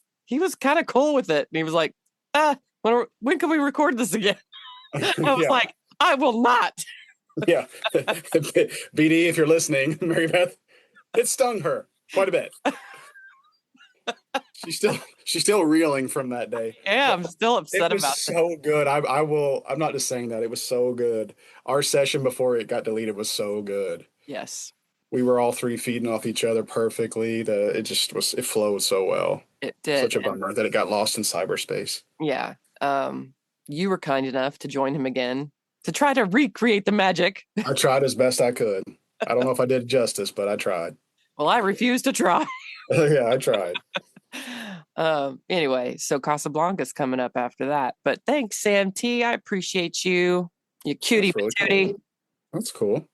Speaker 2: kind of cool with it. And he was like, when can we record this again? I was like, I will not.
Speaker 3: Yeah. BD, if you're listening, Mary Beth, it stung her quite a bit. She's still reeling from that day.
Speaker 2: Yeah, I'm still upset about it.
Speaker 3: So good. I'm not just saying that. It was so good. Our session before it got deleted was so good.
Speaker 2: Yes.
Speaker 3: We were all three feeding off each other perfectly. It flowed so well.
Speaker 2: It did.
Speaker 3: Such a bummer that it got lost in cyberspace.
Speaker 2: Yeah. You were kind enough to join him again to try to recreate the magic.
Speaker 3: I tried as best I could. I don't know if I did justice, but I tried.
Speaker 2: Well, I refused to try.
Speaker 3: Yeah, I tried.
Speaker 2: Anyway, so Casablanca's coming up after that. But thanks, Sam T. I appreciate you. You cutie patootie.
Speaker 3: Cool. That's cool.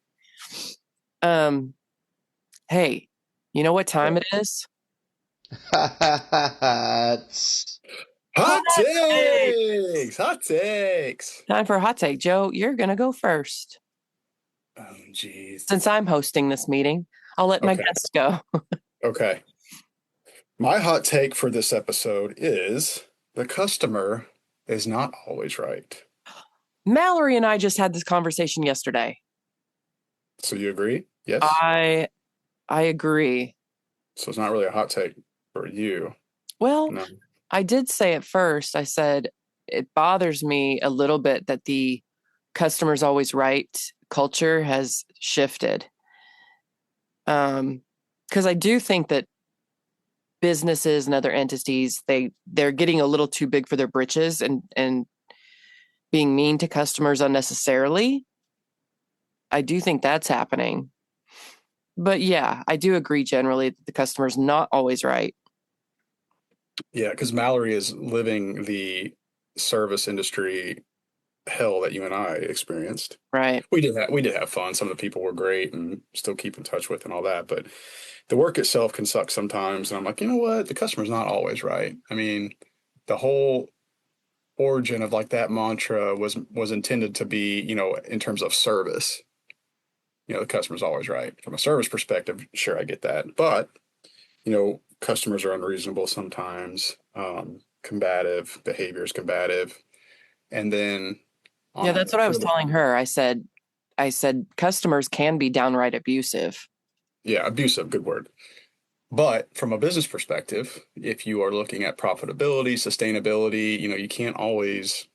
Speaker 2: Hey, you know what time it is?
Speaker 3: Hot takes! Hot takes!
Speaker 2: Time for a hot take. Joe, you're going to go first.
Speaker 3: Oh, geez.
Speaker 2: Since I'm hosting this meeting, I'll let my guests go.
Speaker 3: Okay. My hot take for this episode is the customer is not always right.
Speaker 2: Mallory and I just had this conversation yesterday.
Speaker 3: So you agree? Yes?
Speaker 2: I agree.
Speaker 3: So it's not really a hot take for you.
Speaker 2: Well,
Speaker 3: No.
Speaker 2: I did say at first, I said, it bothers me a little bit that the customer's always right culture has shifted. Because I do think that businesses and other entities, they're getting a little too big for their britches and being mean to customers unnecessarily. I do think that's happening. But yeah, I do agree generally that the customer's not always right.
Speaker 3: Yeah, because Mallory is living the service industry hell that you and I experienced.
Speaker 2: Right.
Speaker 3: We did have fun. Some of the people were great and still keep in touch with and all that, but the work itself can suck sometimes. And I'm like, you know what? The customer's not always right. I mean, the whole origin of like that mantra was intended to be, in terms of service. The customer's always right. From a service perspective, sure, I get that. But, customers are unreasonable sometimes. Combative behavior is combative. And then
Speaker 2: Yeah,
Speaker 3: on
Speaker 2: that's what I was telling her. I said customers can be downright abusive.
Speaker 3: yeah, abusive, good word. But from a business perspective, if you are looking at profitability, sustainability, you can't always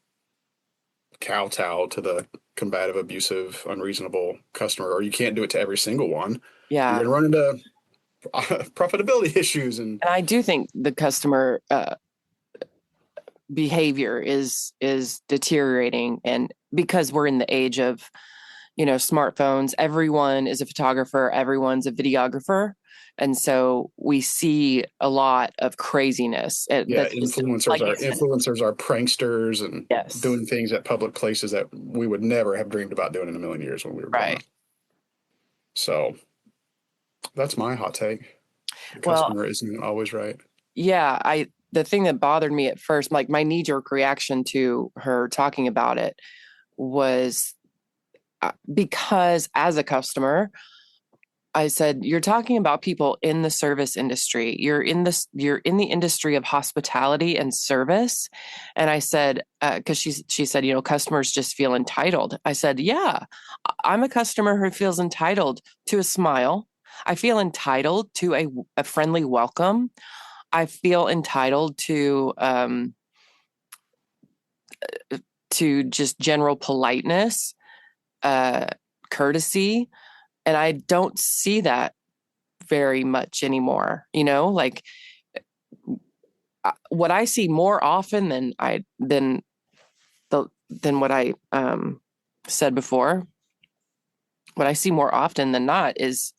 Speaker 3: kowtow to the combative, abusive, unreasonable customer, or you can't do it to every single one. You're
Speaker 2: Yeah.
Speaker 3: going to run into profitability issues. And
Speaker 2: And I do think the customer behavior is deteriorating, and because we're in the age of smartphones, everyone is a photographer, everyone's a videographer, and so we see a lot of craziness.
Speaker 3: yeah,
Speaker 2: That's just
Speaker 3: influencers
Speaker 2: like
Speaker 3: are
Speaker 2: you said.
Speaker 3: influencers are pranksters and
Speaker 2: Yes.
Speaker 3: doing things at public places that we would never have dreamed about doing in a million years when we were growing
Speaker 2: Right.
Speaker 3: up. So that's my hot take. The
Speaker 2: Well,
Speaker 3: customer isn't always right.
Speaker 2: yeah, the thing that bothered me at first, like my knee-jerk reaction to her talking about it, was because as a customer, I said, you're talking about people in the service industry. You're in the industry of hospitality and service. And I said, because she said, customers just feel entitled. I said, yeah, I'm a customer who feels entitled to a smile. I feel entitled to a friendly welcome. I feel entitled to just general politeness, courtesy, and I don't see that very much anymore. Like what I see more often than what I said before. What I see more often than not is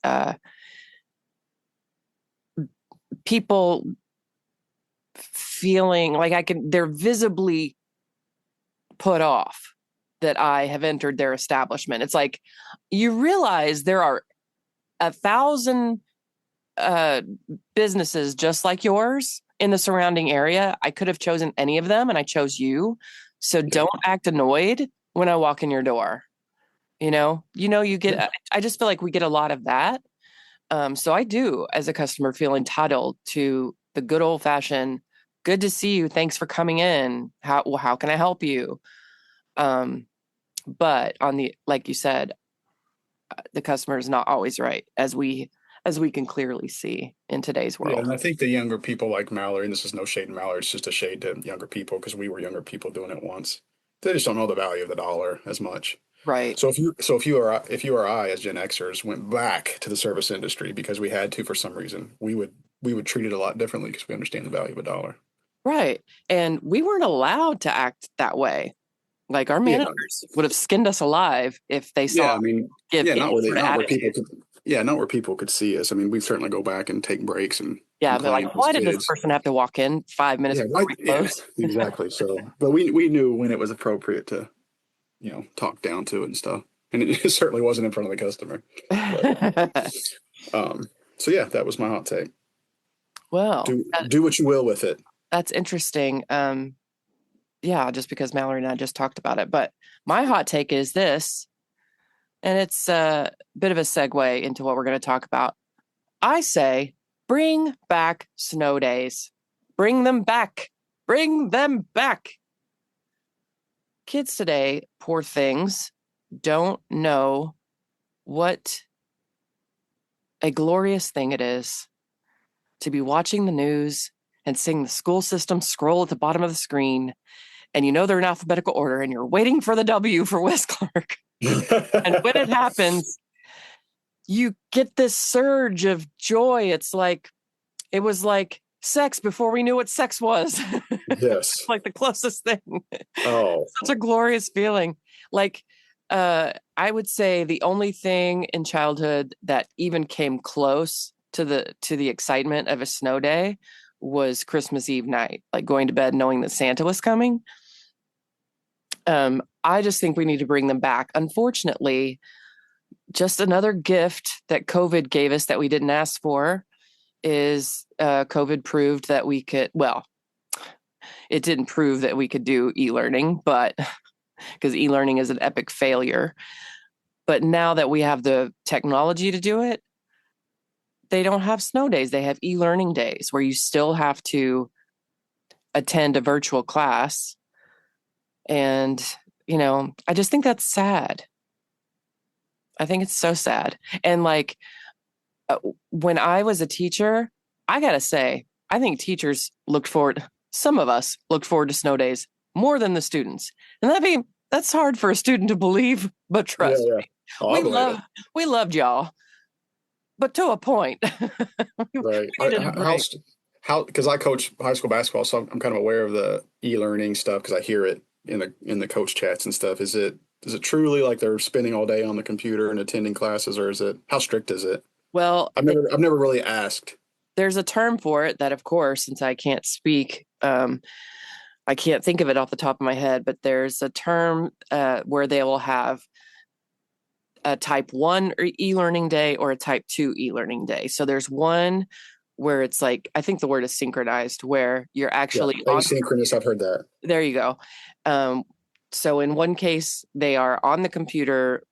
Speaker 2: people feeling like they're visibly put off that I have entered their establishment. It's like you realize there are 1,000 businesses just like yours in the surrounding area. I could have chosen any of them, and I chose you. So don't act annoyed when I walk in your door. You get. I just feel like we get a lot of that. So I do, as a customer, feel entitled to the good old fashioned, good to see you. Thanks for coming in. How can I help you? But like you said, the customer is not always right, as we can clearly see in today's
Speaker 3: Yeah,
Speaker 2: world.
Speaker 3: and I think the younger people like Mallory, and this is no shade to Mallory, it's just a shade to younger people because we were younger people doing it once. They just don't know the value of the dollar as much.
Speaker 2: Right.
Speaker 3: So if you or I as Gen Xers went back to the service industry because we had to for some reason, we would treat it a lot differently because we understand the value of a dollar.
Speaker 2: Right. And we weren't allowed to act that way. Like our
Speaker 3: Yeah,
Speaker 2: managers would have skinned us alive if they
Speaker 3: yeah.
Speaker 2: saw
Speaker 3: I mean,
Speaker 2: give
Speaker 3: yeah,
Speaker 2: any sort of
Speaker 3: not where people
Speaker 2: attitude.
Speaker 3: could, yeah, not where people could see us. I mean, we certainly go back and take breaks and
Speaker 2: Yeah, they're
Speaker 3: complain
Speaker 2: like,
Speaker 3: as
Speaker 2: why did this
Speaker 3: kids.
Speaker 2: person have to walk in 5 minutes
Speaker 3: Yeah,
Speaker 2: before
Speaker 3: why?
Speaker 2: we
Speaker 3: Yeah,
Speaker 2: close?
Speaker 3: exactly. So, but we knew when it was appropriate to talk down to it and stuff. And it certainly wasn't in front of the customer. But so yeah, that was my hot take.
Speaker 2: Well,
Speaker 3: Do what you will with it.
Speaker 2: that's interesting. Yeah, just because Mallory and I just talked about it. But my hot take is this, and it's a bit of a segue into what we're going to talk about. I say, bring back snow days. Bring them back. Bring them back. Kids today, poor things, don't know what a glorious thing it is to be watching the news and seeing the school system scroll at the bottom of the screen, and they're in alphabetical order, and you're waiting for the W for Wes Clark. And when it happens, you get this surge of joy. It was like sex before we knew what sex was.
Speaker 3: Yes.
Speaker 2: Like the closest thing.
Speaker 3: Oh,
Speaker 2: Such a glorious feeling. Like, I would say the only thing in childhood that even came close to the excitement of a snow day was Christmas Eve night, like going to bed knowing that Santa was coming. I just think we need to bring them back. Unfortunately, just another gift that COVID gave us that we didn't ask for is COVID proved that we could, well, it didn't prove that we could do e-learning, but because e-learning is an epic failure. But now that we have the technology to do it, they don't have snow days. They have e-learning days where you still have to attend a virtual class. And, I just think that's sad. I think it's so sad. And like, when I was a teacher, I got to say, I think teachers some of us looked forward to snow days more than the students. And that's hard for a student to believe, but trust me,
Speaker 3: Oh,
Speaker 2: we loved y'all, but to a point.
Speaker 3: right. Because I coach high school basketball, so I'm kind of aware of the e-learning stuff because I hear it in the coach chats and stuff. Is it truly like they're spending all day on the computer and attending classes, or how strict is it?
Speaker 2: Well,
Speaker 3: I've never really asked.
Speaker 2: There's a term for it that, of course, since I can't speak, I can't think of it off the top of my head, but there's a term where they will have a type 1 e-learning day or a type 2 e-learning day. So there's one where it's like, I think the word is synchronized, where you're actually
Speaker 3: asynchronous. I've heard that.
Speaker 2: There you go. So in one case, they are on the computer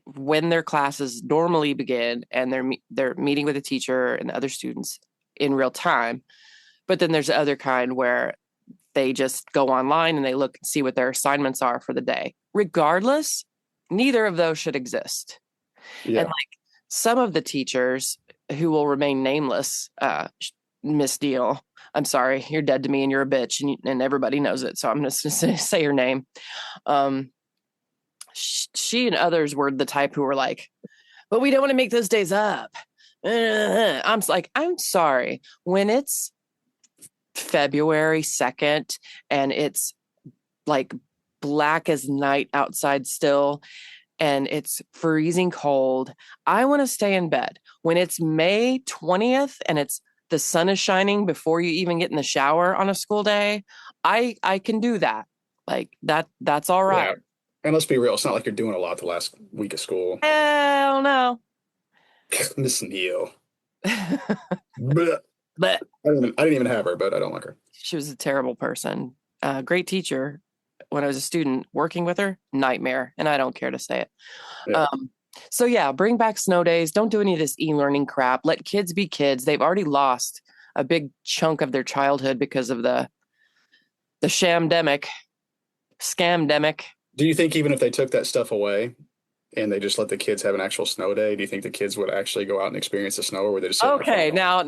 Speaker 2: when their classes normally begin, and they're meeting with the teacher and the other students in real time. But then there's the other kind where they just go online and they look and see what their assignments are for the day. Regardless, neither of those should exist.
Speaker 3: Yeah.
Speaker 2: And like some of the teachers who will remain nameless, Miss Deal, I'm sorry, you're dead to me and you're a bitch, and everybody knows it. So I'm just going to say her name. She and others were the type who were like, but we don't want to make those days up. I'm like, I'm sorry. When it's February 2nd and it's like black as night outside still, and it's freezing cold, I want to stay in bed. When it's May 20th and the sun is shining before you even get in the shower on a school day, I can do that. Like that's all right.
Speaker 3: Yeah. And let's be real, it's not like you're doing a lot the last week of school.
Speaker 2: Hell no.
Speaker 3: Miss Neal.
Speaker 2: But
Speaker 3: I didn't even have her, but I don't like her.
Speaker 2: She was a terrible person. Great teacher. When I was a student, working with her, nightmare. And I don't care to say it.
Speaker 3: Yeah.
Speaker 2: So yeah, bring back snow days. Don't do any of this e-learning crap. Let kids be kids. They've already lost a big chunk of their childhood because of the scamdemic.
Speaker 3: Do you think even if they took that stuff away and they just let the kids have an actual snow day, do you think the kids would actually go out and experience the snow, or would they just
Speaker 2: okay, now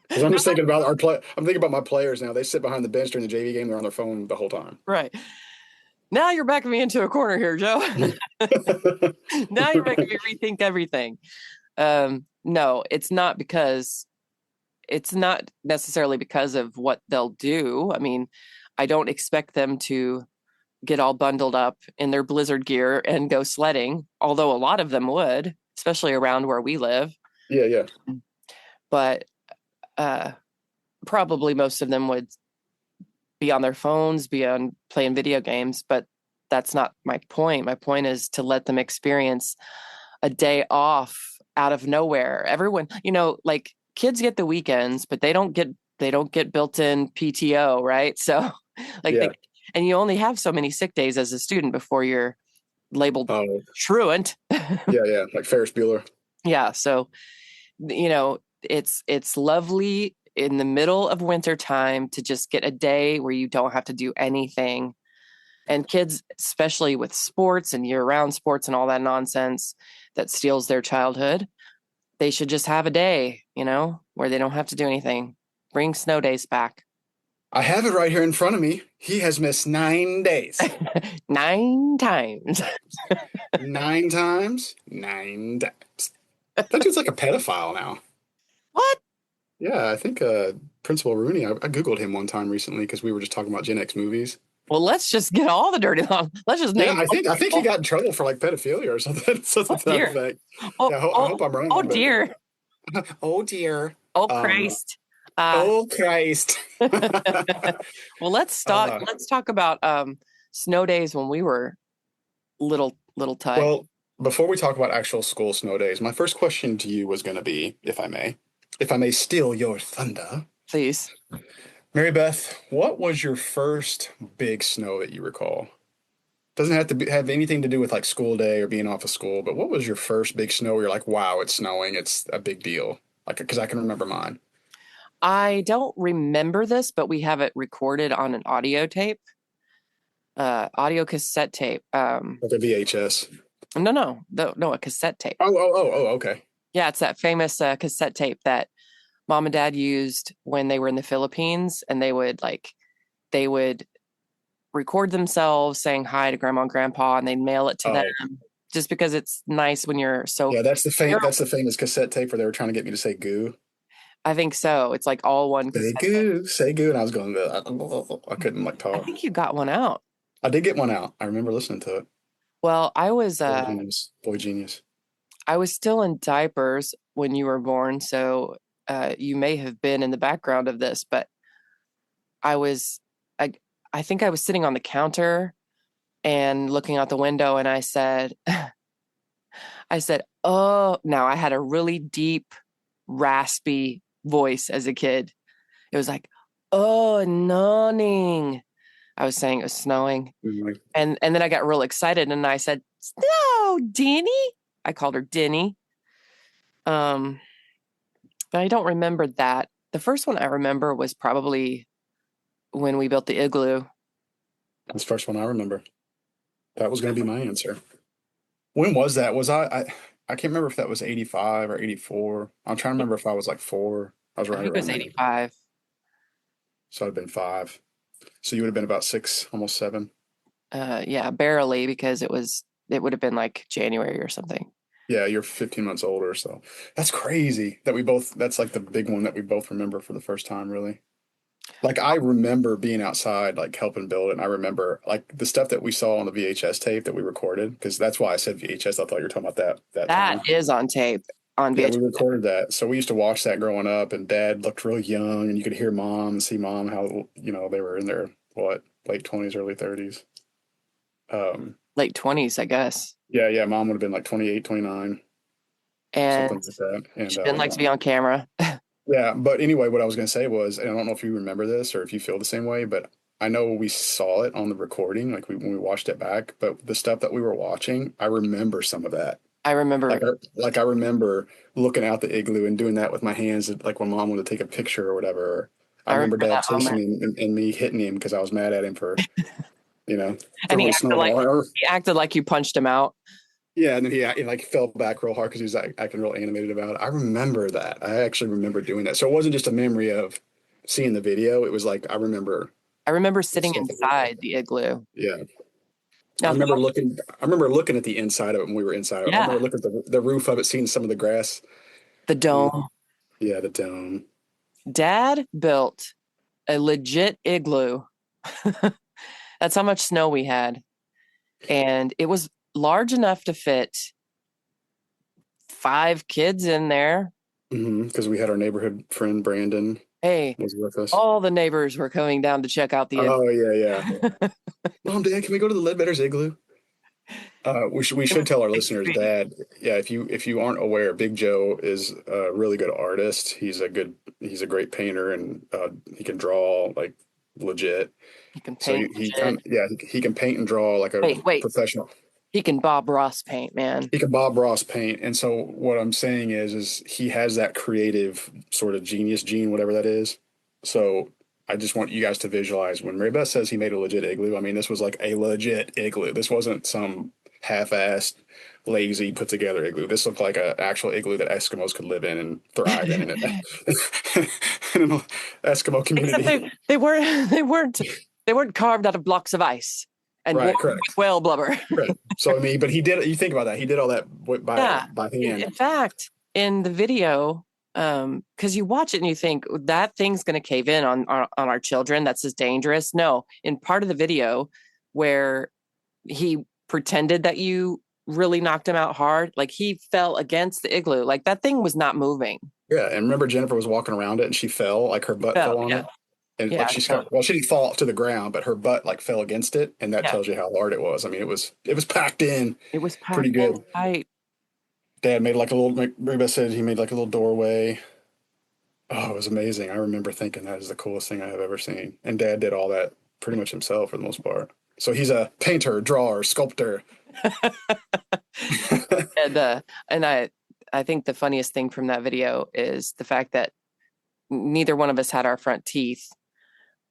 Speaker 3: because I'm just thinking about I'm thinking about my players now. They sit behind the bench during the JV game. They're on their phone the whole time.
Speaker 2: Right. Now you're backing me into a corner here, Joe. Now you're making me rethink everything. No, it's not necessarily because of what they'll do. I mean, I don't expect them to get all bundled up in their blizzard gear and go sledding, although a lot of them would, especially around where we live.
Speaker 3: Yeah.
Speaker 2: But probably most of them would be on their phones, playing video games, but that's not my point. My point is to let them experience a day off out of nowhere. Everyone, like kids get the weekends, but they don't get built-in PTO, right? So and you only have so many sick days as a student before you're labeled truant.
Speaker 3: Yeah, like Ferris Bueller.
Speaker 2: Yeah, so it's lovely in the middle of winter time to just get a day where you don't have to do anything. And kids, especially with sports and year-round sports and all that nonsense that steals their childhood, they should just have a day, where they don't have to do anything. Bring snow days back.
Speaker 3: I have it right here in front of me. He has missed 9 days.
Speaker 2: 9 times.
Speaker 3: 9 times? 9 times. That dude's like a pedophile now.
Speaker 2: What?
Speaker 3: Yeah, I think Principal Rooney, I Googled him one time recently because we were just talking about Gen X movies.
Speaker 2: Well, let's just get all the dirty on. Let's just name.
Speaker 3: Yeah, I think he got in trouble for like pedophilia or something. Something to that effect.
Speaker 2: I
Speaker 3: hope I'm wrong.
Speaker 2: Oh dear.
Speaker 3: Oh dear.
Speaker 2: Oh Christ.
Speaker 3: Oh Christ.
Speaker 2: Well, let's talk about snow days when we were little Ty.
Speaker 3: Well, before we talk about actual school snow days, my first question to you was going to be, if I may steal your thunder,
Speaker 2: Please.
Speaker 3: Mary Beth, what was your first big snow that you recall? Doesn't have to have anything to do with like school day or being off of school, but what was your first big snow where you're like, wow, it's snowing, it's a big deal? Like, because I can remember mine.
Speaker 2: I don't remember this, but we have it recorded on an audio cassette tape.
Speaker 3: Like a VHS.
Speaker 2: No, a cassette tape.
Speaker 3: Oh, okay.
Speaker 2: Yeah, it's that famous cassette tape that mom and dad used when they were in the Philippines, and they would record themselves saying hi to grandma and grandpa, and they'd mail it to them
Speaker 3: Oh,
Speaker 2: just because it's nice when you're so.
Speaker 3: yeah, that's the famous cassette tape where they were trying to get me to say goo.
Speaker 2: I think so. It's like all one
Speaker 3: Say
Speaker 2: cassette.
Speaker 3: goo, say goo, and I was going, I couldn't like
Speaker 2: I
Speaker 3: talk.
Speaker 2: think you got one out.
Speaker 3: I did get one out. I remember listening to it.
Speaker 2: Well, I was
Speaker 3: Boy genius.
Speaker 2: I was still in diapers when you were born, so you may have been in the background of this, but I was I I think I was sitting on the counter and looking out the window, and I said, "Oh," now I had a really deep, raspy voice as a kid. It was like, "Oh, noning." I was saying it was snowing.
Speaker 3: Mhm.
Speaker 2: And then I got real excited and I said, "Snow, Denny." I called her Denny. Um, but I don't remember that. The first one I remember was probably when we built the igloo.
Speaker 3: That's the first one I remember. That was going to be my answer. When was that? I can't remember if that was 85 or 84. I'm trying to remember if I was like four. I was
Speaker 2: I
Speaker 3: right
Speaker 2: think it was
Speaker 3: around there.
Speaker 2: 85.
Speaker 3: So I'd been five. So you would have been about six, almost seven.
Speaker 2: Yeah, barely because it would have been like January or something.
Speaker 3: Yeah, you're 15 months older. So that's crazy that that's like the big one that we both remember for the first time, really. Like I remember being outside, like helping build it. And I remember like the stuff that we saw on the VHS tape that we recorded, because that's why I said VHS. I thought you were talking about that
Speaker 2: That
Speaker 3: time.
Speaker 2: is on tape on
Speaker 3: Yeah, we
Speaker 2: VHS.
Speaker 3: recorded that. So we used to watch that growing up, and Dad looked really young, and you could hear Mom and see Mom how they were in their late 20s, early 30s.
Speaker 2: Late 20s, I guess.
Speaker 3: Yeah, Mom would have been like 28, 29,
Speaker 2: And
Speaker 3: something like that. And
Speaker 2: she didn't like to be on camera.
Speaker 3: yeah, but anyway, what I was going to say was, and I don't know if you remember this or if you feel the same way, but I know we saw it on the recording, like when we watched it back. But the stuff that we were watching, I remember some of that.
Speaker 2: I remember.
Speaker 3: Like I remember looking out the igloo and doing that with my hands, like when Mom wanted to take a picture or whatever. I
Speaker 2: I
Speaker 3: remember
Speaker 2: remember
Speaker 3: Dad
Speaker 2: that
Speaker 3: chasing
Speaker 2: moment.
Speaker 3: him and me hitting him because I was mad at him for
Speaker 2: And
Speaker 3: throwing a snowball.
Speaker 2: he acted like you punched him out.
Speaker 3: Yeah, and then he like fell back real hard because he was like, acting real animated about it. I remember that. I actually remember doing that. So it wasn't just a memory of seeing the video. It was like I remember
Speaker 2: I remember
Speaker 3: the
Speaker 2: sitting
Speaker 3: stuff that we were
Speaker 2: inside
Speaker 3: talking.
Speaker 2: the igloo.
Speaker 3: Yeah,
Speaker 2: Now,
Speaker 3: I remember looking at the inside of it when we were inside of it. I
Speaker 2: yeah,
Speaker 3: remember looking at the roof of it, seeing some of the grass.
Speaker 2: the
Speaker 3: You know,
Speaker 2: dome.
Speaker 3: yeah, the dome.
Speaker 2: Dad built a legit igloo. That's how much snow we had. And it was large enough to fit 5 kids in there.
Speaker 3: Because we had our neighborhood friend Brandon
Speaker 2: Hey,
Speaker 3: was with us.
Speaker 2: all the neighbors were coming down to check out the
Speaker 3: Oh yeah.
Speaker 2: igloo.
Speaker 3: Mom, Dad, can we go to the Ledbetter's igloo? We should tell our listeners, Dad. Yeah, if you aren't aware, Big Joe is a really good artist. He's a great painter, and he can draw like legit.
Speaker 2: He can
Speaker 3: So
Speaker 2: paint
Speaker 3: he
Speaker 2: legit.
Speaker 3: kind yeah he can paint and draw like a
Speaker 2: Wait.
Speaker 3: professional.
Speaker 2: He can Bob Ross paint, man.
Speaker 3: He can Bob Ross paint, and so what I'm saying is he has that creative sort of genius gene, whatever that is. So I just want you guys to visualize when Mary Beth says he made a legit igloo. I mean, this was like a legit igloo. This wasn't some half-assed, lazy, put-together igloo. This looked like an actual igloo that Eskimos could live in and thrive in, in an Eskimo
Speaker 2: Except
Speaker 3: community.
Speaker 2: they weren't carved out of blocks of ice and
Speaker 3: Right,
Speaker 2: warmed
Speaker 3: correct.
Speaker 2: with whale blubber.
Speaker 3: Right. So I mean, but he did. You think about that. He did all that
Speaker 2: Yeah.
Speaker 3: by
Speaker 2: In
Speaker 3: hand.
Speaker 2: fact, in the video, because you watch it and you think that thing's going to cave in on our children. That's just dangerous. No, in part of the video where he pretended that you really knocked him out hard, like he fell against the igloo, like that thing was not moving.
Speaker 3: Yeah, and remember Jennifer was walking around it and she fell, like her butt
Speaker 2: Oh,
Speaker 3: fell on
Speaker 2: yeah.
Speaker 3: it. And
Speaker 2: Yeah.
Speaker 3: like
Speaker 2: So
Speaker 3: well, she didn't fall to the ground, but her butt like fell against it, and that
Speaker 2: yeah,
Speaker 3: tells you how hard it was. I mean, it was packed in
Speaker 2: it was
Speaker 3: pretty
Speaker 2: packed in
Speaker 3: good.
Speaker 2: tight.
Speaker 3: Dad made like a little, Reba said he made like a little doorway. Oh, it was amazing. I remember thinking that is the coolest thing I have ever seen. And Dad did all that pretty much himself for the most part. So he's a painter, drawer, sculptor.
Speaker 2: And I think the funniest thing from that video is the fact that neither one of us had our front teeth.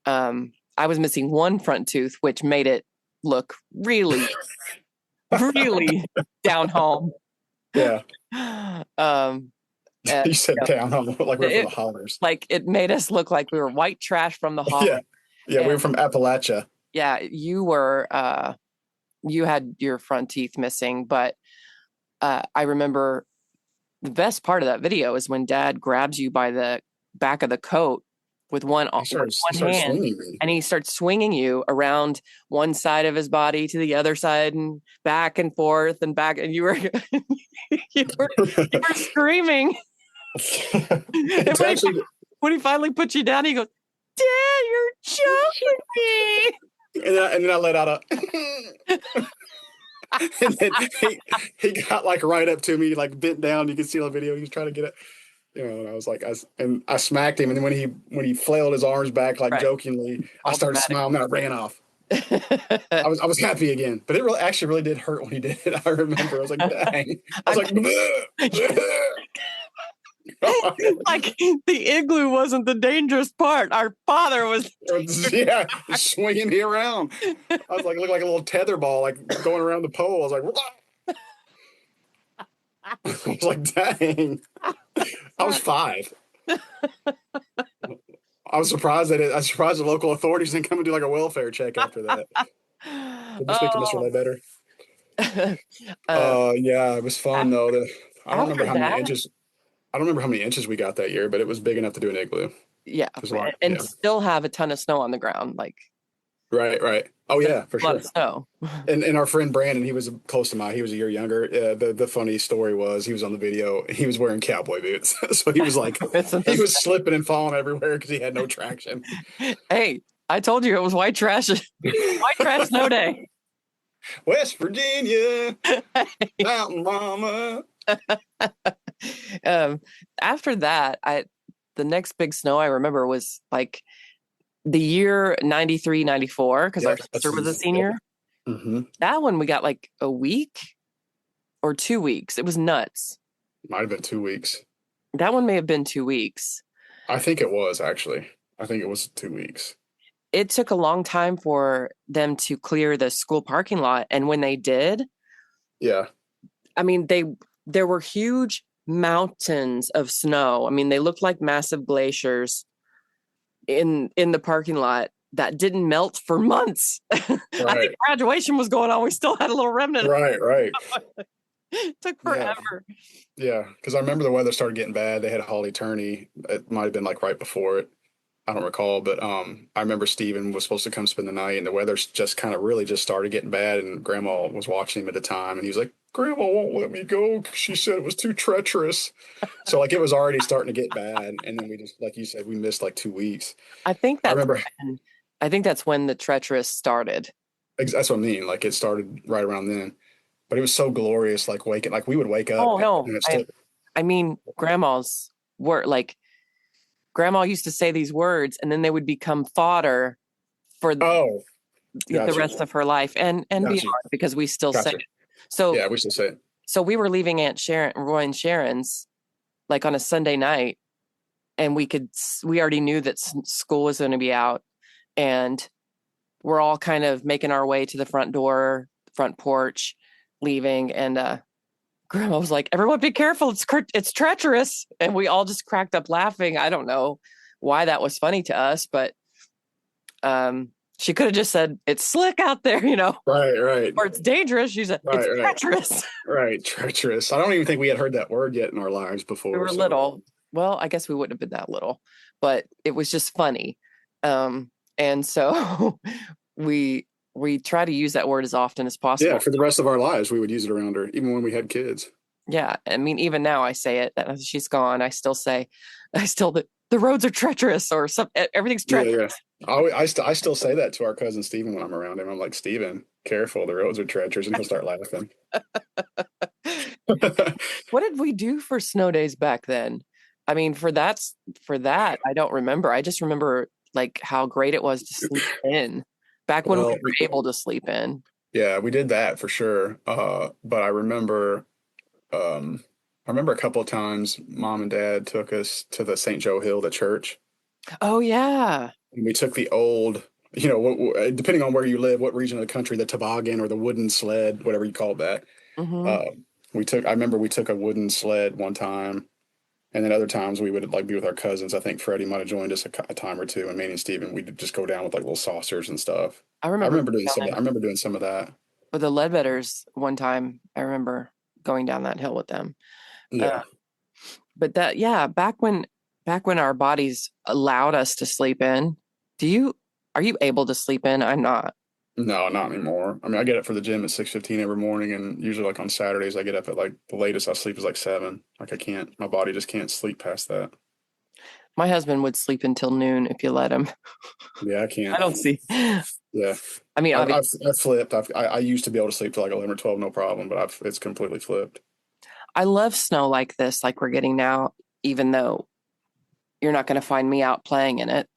Speaker 2: I was missing one front tooth, which made it look really, really down home.
Speaker 3: Yeah.
Speaker 2: Um,
Speaker 3: You said down home like we were from the
Speaker 2: it,
Speaker 3: hollers.
Speaker 2: like it made us look like we were white trash from the hall.
Speaker 3: Yeah. Yeah, we were from Appalachia.
Speaker 2: Yeah, you had your front teeth missing, but I remember the best part of that video is when Dad grabs you by the back of the coat with one hand,
Speaker 3: swinging me.
Speaker 2: and he starts swinging you around one side of his body to the other side and back and forth and back, and you were you were screaming.
Speaker 3: It's actually,
Speaker 2: When he finally put you down, he goes, "Dad, you're choking me."
Speaker 3: and then I let out a and then he got like right up to me, like bent down. You can see on the video. He was trying to get it, and I was like, I smacked him. And then when he flailed his arms back, like
Speaker 2: Right.
Speaker 3: jokingly, I started smiling and I ran off. I was happy again, but it really did hurt when he did it. I remember. I was like, dang. I was like,
Speaker 2: like the igloo wasn't the dangerous part. Our father was.
Speaker 3: yeah, swinging me around. I was like, looked like a little tether ball, like going around the pole. I was like, I was like, dang. I was 5. I was surprised the local authorities didn't come and do like a welfare check after that. Did you speak to Mr. Ledbetter? Yeah, it was fun though. I don't remember how many inches. I don't remember how many inches we got that year, but it was big enough to do an igloo.
Speaker 2: Yeah, and
Speaker 3: yeah.
Speaker 2: still have a ton of snow on the ground, like
Speaker 3: right. Oh yeah, for sure.
Speaker 2: A lot of snow.
Speaker 3: And our friend Brandon, he was close to mine. He was a year younger. The funny story was he was on the video. He was wearing cowboy boots, so he was like he was slipping and falling everywhere because he had no traction.
Speaker 2: Hey, I told you it was white trash. White trash snow day.
Speaker 3: West Virginia, Mountain Mama.
Speaker 2: After that, the next big snow I remember was like the year 93, 94, because our sister was a senior.
Speaker 3: Mm-hmm.
Speaker 2: That one we got like a week or 2 weeks. It was nuts.
Speaker 3: Might have been 2 weeks.
Speaker 2: That one may have been 2 weeks.
Speaker 3: I think it was actually. I think it was 2 weeks.
Speaker 2: It took a long time for them to clear the school parking lot, and when they did,
Speaker 3: yeah,
Speaker 2: I mean there were huge mountains of snow. I mean, they looked like massive glaciers in the parking lot that didn't melt for months. Right. I think graduation was going on. We still had a little remnant.
Speaker 3: Right.
Speaker 2: It took forever.
Speaker 3: Yeah, because I remember the weather started getting bad. They had Holly Turney. It might have been like right before it. I don't recall, but I remember Steven was supposed to come spend the night, and the weather just kind of really just started getting bad, and Grandma was watching him at the time, and he was like, Grandma won't let me go because she said it was too treacherous. So like it was already starting to get bad, and then we just, like you said, we missed like 2 weeks.
Speaker 2: I think that's when the treacherous started.
Speaker 3: That's what I mean. Like it started right around then, but it was so glorious. Like we would wake up.
Speaker 2: Oh no! I mean, Grandma's were like. Grandma used to say these words, and then they would become fodder for the rest of her life, and beyond, because we still say it. So
Speaker 3: yeah, we still say it.
Speaker 2: So we were leaving Roy and Sharon's, like on a Sunday night, and we already knew that school was going to be out, and we're all kind of making our way to the front porch, leaving, and Grandma was like, everyone be careful. It's treacherous. And we all just cracked up laughing. I don't know why that was funny to us, but she could have just said, it's slick out there,
Speaker 3: Right.
Speaker 2: Or it's dangerous. She said, it's treacherous.
Speaker 3: Right. Treacherous. I don't even think we had heard that word yet in our lives before.
Speaker 2: We were little. Well, I guess we wouldn't have been that little, but it was just funny. And so we try to use that word as often as possible.
Speaker 3: Yeah, for the rest of our lives, we would use it around her, even when we had kids.
Speaker 2: Yeah. I mean, even now I say it that she's gone. The roads are treacherous or everything's
Speaker 3: Yeah,
Speaker 2: treacherous.
Speaker 3: yeah. I still say that to our cousin Steven when I'm around him. I'm like, Steven, careful, the roads are treacherous, and he'll start laughing.
Speaker 2: What did we do for snow days back then? I mean, for that, I don't remember. I just remember like how great it was to sleep in back when we
Speaker 3: Well,
Speaker 2: were able to sleep in.
Speaker 3: yeah, we did that for sure. But um, I remember a couple of times mom and dad took us to the St. Joe Hill, the church,
Speaker 2: Oh yeah.
Speaker 3: and we took the old, depending on where you live, what region of the country, the toboggan or the wooden sled, whatever you call that.
Speaker 2: Hmm.
Speaker 3: Uh, I remember we took a wooden sled one time, and then other times we would like be with our cousins. I think Freddie might have joined us a time or two, and me and Steven, we'd just go down with like little saucers and stuff.
Speaker 2: I
Speaker 3: I
Speaker 2: remember
Speaker 3: remember doing some of that. I
Speaker 2: down
Speaker 3: remember doing some of that.
Speaker 2: with the Ledbetters one time. I remember going down that hill with them. Uh,
Speaker 3: Yeah.
Speaker 2: but yeah, back when our bodies allowed us to sleep in. Are you able to sleep in? I'm not.
Speaker 3: No, not anymore. I mean, I get up for the gym at 6:15 every morning, and usually like on Saturdays, I get up at like the latest I sleep is like 7. Like I can't, my body just can't sleep past that.
Speaker 2: My husband would sleep until noon if you let him.
Speaker 3: Yeah, I
Speaker 2: I
Speaker 3: can't.
Speaker 2: don't see. I
Speaker 3: Yeah,
Speaker 2: mean, obviously,
Speaker 3: I've flipped. I used to be able to sleep till like 11 or 12, no problem, but it's completely flipped.
Speaker 2: I love snow like this, like we're getting now, even though you're not going to find me out playing in it.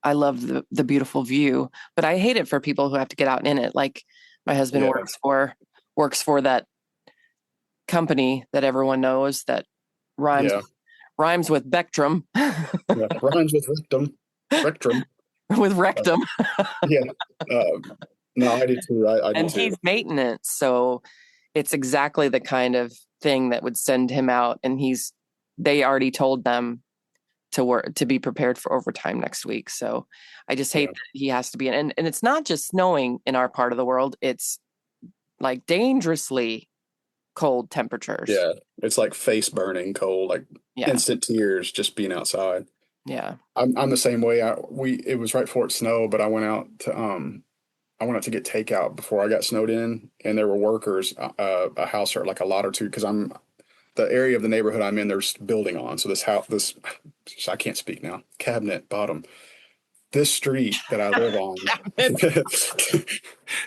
Speaker 2: I love the beautiful view, but I hate it for people who have to get out in it. Like my husband
Speaker 3: Yeah,
Speaker 2: works for that company that everyone knows that rhymes
Speaker 3: yeah,
Speaker 2: rhymes with Bectrum,
Speaker 3: yeah. Rhymes with rectum.
Speaker 2: with
Speaker 3: Uh,
Speaker 2: rectum,
Speaker 3: yeah. No, I do too. I do
Speaker 2: and
Speaker 3: too.
Speaker 2: he's maintenance, so it's exactly the kind of thing that would send him out. And they already told them to be prepared for overtime next week. So I just hate
Speaker 3: Yeah,
Speaker 2: that he has to be in. And it's not just snowing in our part of the world; it's like dangerously cold temperatures.
Speaker 3: yeah. It's like face burning cold, like
Speaker 2: Yeah,
Speaker 3: instant tears just being outside.
Speaker 2: yeah,
Speaker 3: I'm the same way. It was right before it snowed, but I went out to get takeout before I got snowed in, and there were workers, a house or like a lot or two, because I'm the area of the neighborhood I'm in. There's building on, so this I can't speak now. Cabinet bottom. This street that I live on,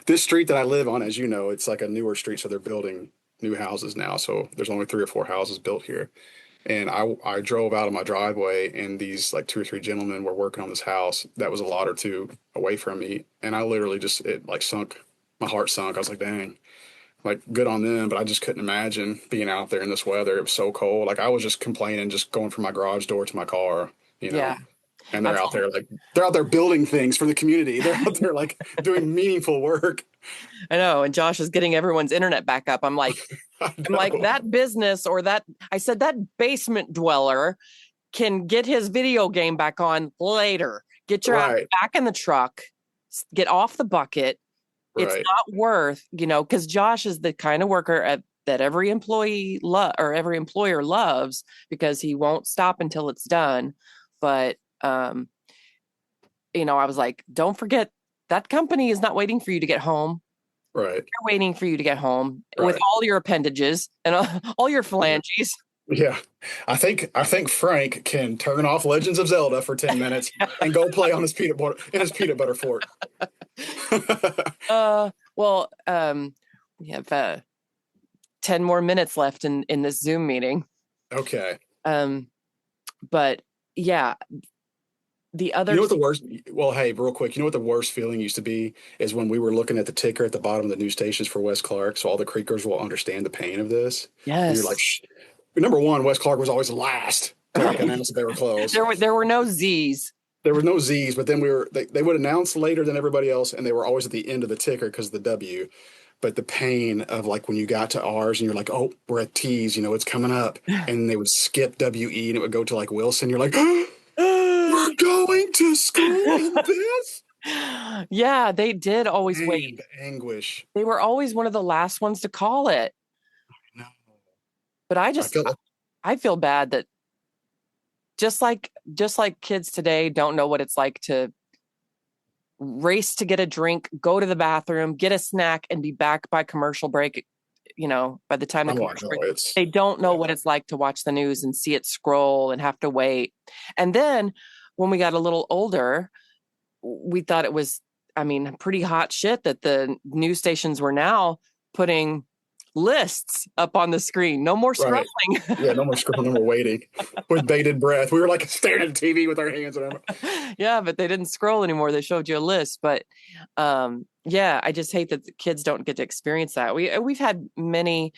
Speaker 3: this street that I live on, as you know, it's like a newer street, so they're building new houses now. So there's only 3 or 4 houses built here. And I drove out of my driveway, and these like 2 or 3 gentlemen were working on this house that was a lot or two away from me. And I literally just, it like sunk, my heart sunk. I was like, dang, like good on them. But I just couldn't imagine being out there in this weather. It was so cold. Like I was just complaining, just going from my garage door to my car, you know.
Speaker 2: yeah.
Speaker 3: And
Speaker 2: That's
Speaker 3: they're out there building things for the community. They're out there like doing meaningful work.
Speaker 2: I know. And Josh is getting everyone's internet back up.
Speaker 3: I
Speaker 2: I'm like
Speaker 3: know.
Speaker 2: that business or that. I said that basement dweller can get his video game back on later. Get your ass
Speaker 3: Right,
Speaker 2: back in the truck. Get off the bucket. It's
Speaker 3: right.
Speaker 2: not worth, because Josh is the kind of worker that every employee or every employer loves because he won't stop until it's done. But I was like, don't forget that company is not waiting for you to get home.
Speaker 3: Right.
Speaker 2: They're waiting for you to get home with
Speaker 3: Right.
Speaker 2: all your appendages and all your
Speaker 3: Yeah.
Speaker 2: phalanges.
Speaker 3: Yeah. I think Frank can turn off Legends of Zelda for 10 minutes and go play on his peanut butter fort.
Speaker 2: Well, we have 10 more minutes left in this Zoom meeting.
Speaker 3: Okay.
Speaker 2: Um, but yeah, the
Speaker 3: You
Speaker 2: other
Speaker 3: know what the worst, well, hey, real quick, you know what the worst feeling used to be is when we were looking at the ticker at the bottom of the news stations for West Clark, so all the Creekers will understand the pain of this. And you're like,
Speaker 2: yes,
Speaker 3: shh. Number one, West Clark was always last to like announce that they were closed.
Speaker 2: there were no Z's.
Speaker 3: There were no Z's, but then they would announce later than everybody else, and they were always at the end of the ticker because of the W. But the pain of like when you got to ours and you're like, oh, we're at T's, it's coming up, and they would skip WE and it would go to like Wilson. You're like, we're going to school in this.
Speaker 2: Yeah, they did always wait.
Speaker 3: Pain, the anguish.
Speaker 2: They were always one of the last ones to call it.
Speaker 3: No,
Speaker 2: But
Speaker 3: I feel like,
Speaker 2: I feel bad that just like kids today don't know what it's like to race to get a drink, go to the bathroom, get a snack, and be back by commercial break, by the time the
Speaker 3: Oh, I
Speaker 2: commercial
Speaker 3: know.
Speaker 2: break,
Speaker 3: It's
Speaker 2: they don't know
Speaker 3: yeah.
Speaker 2: what it's like to watch the news and see it scroll and have to wait. And then when we got a little older, we thought it was, pretty hot shit that the news stations were now putting lists up on the screen. No more
Speaker 3: Right.
Speaker 2: scrolling.
Speaker 3: Yeah, no more scrolling, no more waiting with bated breath. We were like staring at the TV with our hands on it.
Speaker 2: Yeah, but they didn't scroll anymore. They showed you a list. But yeah, I just hate that the kids don't get to experience that. We've had many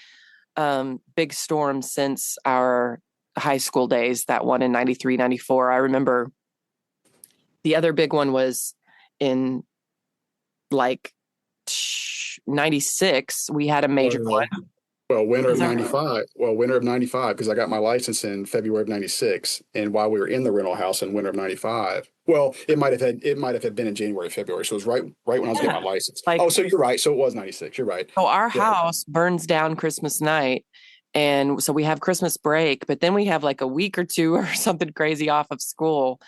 Speaker 2: big storms since our high school days. That one in 93, 94. I remember the other big one was in like 96. We had a major one.
Speaker 3: Well, winter of
Speaker 2: Is that-
Speaker 3: 95. Well, winter of 95, because I got my license in February of 96. And while we were in the rental house in winter of 95, well, it might have been in January, February. So it was right when I was getting my license.
Speaker 2: Like,
Speaker 3: Oh, so you're right. So it was 96. You're right.
Speaker 2: so our
Speaker 3: Yeah.
Speaker 2: house burns down Christmas night. And so we have Christmas break, but then we have like a week or two or something crazy off of school.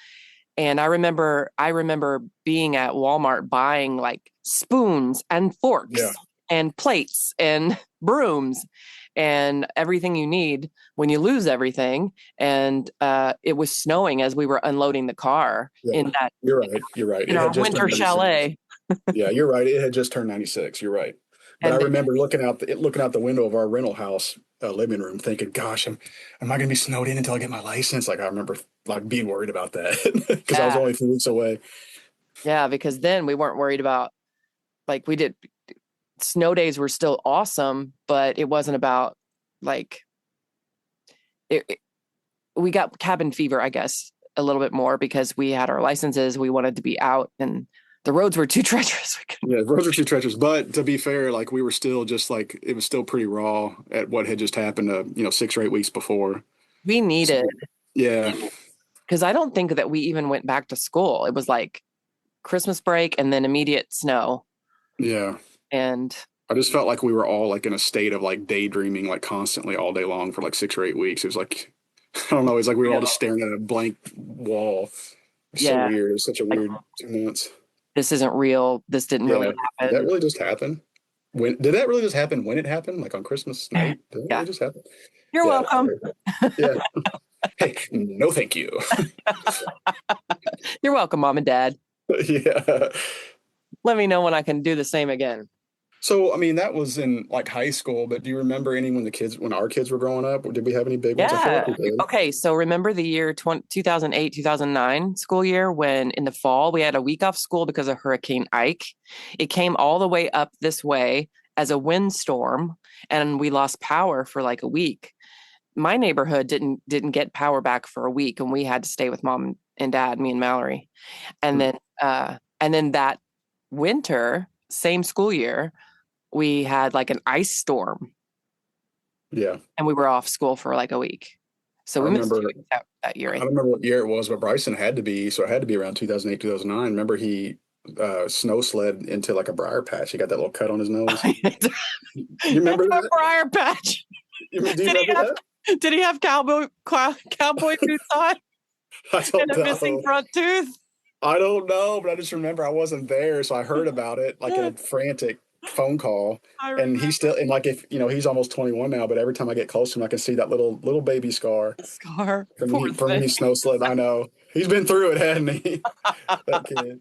Speaker 2: And I remember being at Walmart buying like spoons and forks
Speaker 3: Yeah.
Speaker 2: and plates and brooms and everything you need when you lose everything. And it was snowing as we were unloading the car
Speaker 3: Yeah.
Speaker 2: in that
Speaker 3: You're right. You're right.
Speaker 2: in
Speaker 3: It
Speaker 2: our
Speaker 3: had just
Speaker 2: winter
Speaker 3: turned 96.
Speaker 2: chalet.
Speaker 3: Yeah, you're right. It had just turned 96. You're right. But I
Speaker 2: And
Speaker 3: remember looking out the window of our rental house living room, thinking, "Gosh, am I going to be snowed in until I get my license?" Like I remember like being worried about that because I was
Speaker 2: yeah,
Speaker 3: only 3 weeks away.
Speaker 2: yeah, because then we weren't worried about like we did. Snow days were still awesome, but it wasn't about like we got cabin fever, I guess, a little bit more because we had our licenses. We wanted to be out and the roads were too treacherous.
Speaker 3: Yeah, roads were too treacherous. But to be fair, like we were still just like it was still pretty raw at what had just happened 6 or 8 weeks before.
Speaker 2: We
Speaker 3: So,
Speaker 2: needed,
Speaker 3: yeah.
Speaker 2: because I don't think that we even went back to school. It was like Christmas break and then immediate snow.
Speaker 3: Yeah.
Speaker 2: And
Speaker 3: I just felt like we were all like in a state of like daydreaming like constantly all day long for like 6 or 8 weeks. It was like I don't know, it's like we were all just staring at a blank wall. It's so
Speaker 2: yeah,
Speaker 3: weird. It was such a
Speaker 2: like,
Speaker 3: weird 2 months.
Speaker 2: this isn't real. This didn't really
Speaker 3: Yeah. Did that
Speaker 2: happen.
Speaker 3: really just happen? When did that really just happen when it happened? Like on Christmas night? Did that
Speaker 2: Yeah.
Speaker 3: really just happen?
Speaker 2: You're
Speaker 3: Yeah.
Speaker 2: welcome.
Speaker 3: Yeah. Hey, no thank you.
Speaker 2: You're welcome, Mom and Dad.
Speaker 3: Yeah.
Speaker 2: Let me know when I can do the same again.
Speaker 3: So, I mean, that was in like high school, but do you remember any when our kids were growing up? Did we have any big ones? I feel
Speaker 2: Yeah.
Speaker 3: like we did.
Speaker 2: Okay. So remember the year 2008, 2009 school year when in the fall we had a week off school because of Hurricane Ike. It came all the way up this way as a windstorm and we lost power for like a week. My neighborhood didn't get power back for a week and we had to stay with Mom and Dad, me and Mallory. And then that winter, same school year, we had like an ice storm
Speaker 3: Yeah.
Speaker 2: and we were off school for like a week. So
Speaker 3: I
Speaker 2: we missed 2
Speaker 3: remember
Speaker 2: weeks that year.
Speaker 3: I don't remember what year it was, but Bryson had to be, so it had to be around 2008, 2009. Remember he snow sled into like a briar patch. He got that little cut on his nose. You remember that?
Speaker 2: Briar patch.
Speaker 3: Do you
Speaker 2: Did he
Speaker 3: remember
Speaker 2: have-
Speaker 3: that?
Speaker 2: Did he have cowboy boots on
Speaker 3: I don't
Speaker 2: and a missing
Speaker 3: know.
Speaker 2: front tooth?
Speaker 3: I don't know, but I just remember I wasn't there, so I heard about it like in a frantic phone call. And he's still, and like if he's almost 21 now, but every time I get close to him, I can see that little baby scar
Speaker 2: Scar.
Speaker 3: from
Speaker 2: Poor
Speaker 3: when he
Speaker 2: thing.
Speaker 3: snow sled. I know he's been through it, hadn't he? That kid.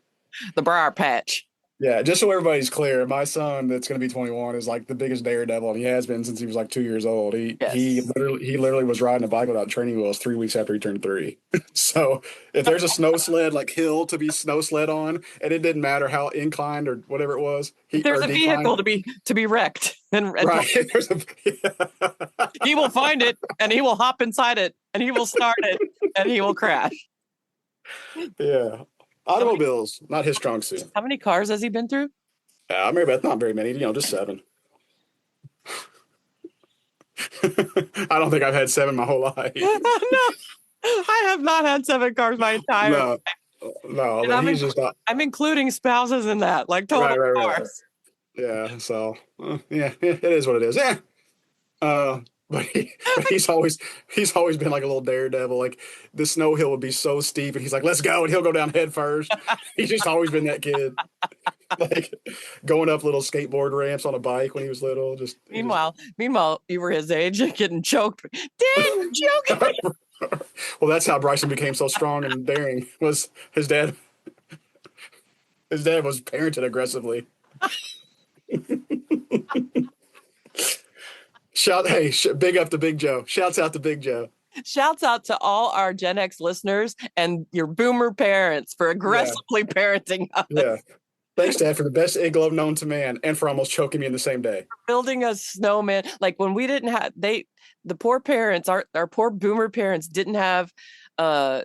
Speaker 2: The briar patch.
Speaker 3: Yeah, just so everybody's clear, my son that's going to be 21 is like the biggest daredevil, and he has been since he was like 2 years old. He
Speaker 2: Yes.
Speaker 3: literally was riding a bike without training wheels 3 weeks after he turned 3. So if there's a snow sled like hill to be snow sled on, and it didn't matter how inclined or whatever it was,
Speaker 2: There's a vehicle to be wrecked, and
Speaker 3: right.
Speaker 2: he will find it, and he will hop inside it, and he will start it, and he will crash.
Speaker 3: Yeah. Automobiles, not his strong suit.
Speaker 2: How many cars has he been through?
Speaker 3: I remember that's not very many, just 7. I don't think I've had 7 my whole life.
Speaker 2: No, I have not had 7 cars my entire life.
Speaker 3: No,
Speaker 2: And
Speaker 3: he's just not.
Speaker 2: I'm including spouses in that, like total
Speaker 3: Right.
Speaker 2: cars.
Speaker 3: Yeah, so yeah, it is what it is. Yeah. But he's always been like a little daredevil. Like the snow hill would be so steep, and he's like, "Let's go," and he'll go down head first. He's just always been that kid. like going up little skateboard ramps on a bike when he was little.
Speaker 2: Meanwhile, you were his age and getting choked. Dad, you're choking me.
Speaker 3: Well, that's how Bryson became so strong and daring. Was his dad? His dad was parented aggressively. Big up to Big Joe. Shouts out to Big Joe.
Speaker 2: Shouts out to all our Gen X listeners and your boomer parents for aggressively parenting us.
Speaker 3: Yeah. Thanks, Dad, for the best egg glove known to man and for almost choking me in the same day.
Speaker 2: Building a snowman. Like when we didn't have, the poor parents, our poor boomer parents didn't have, probably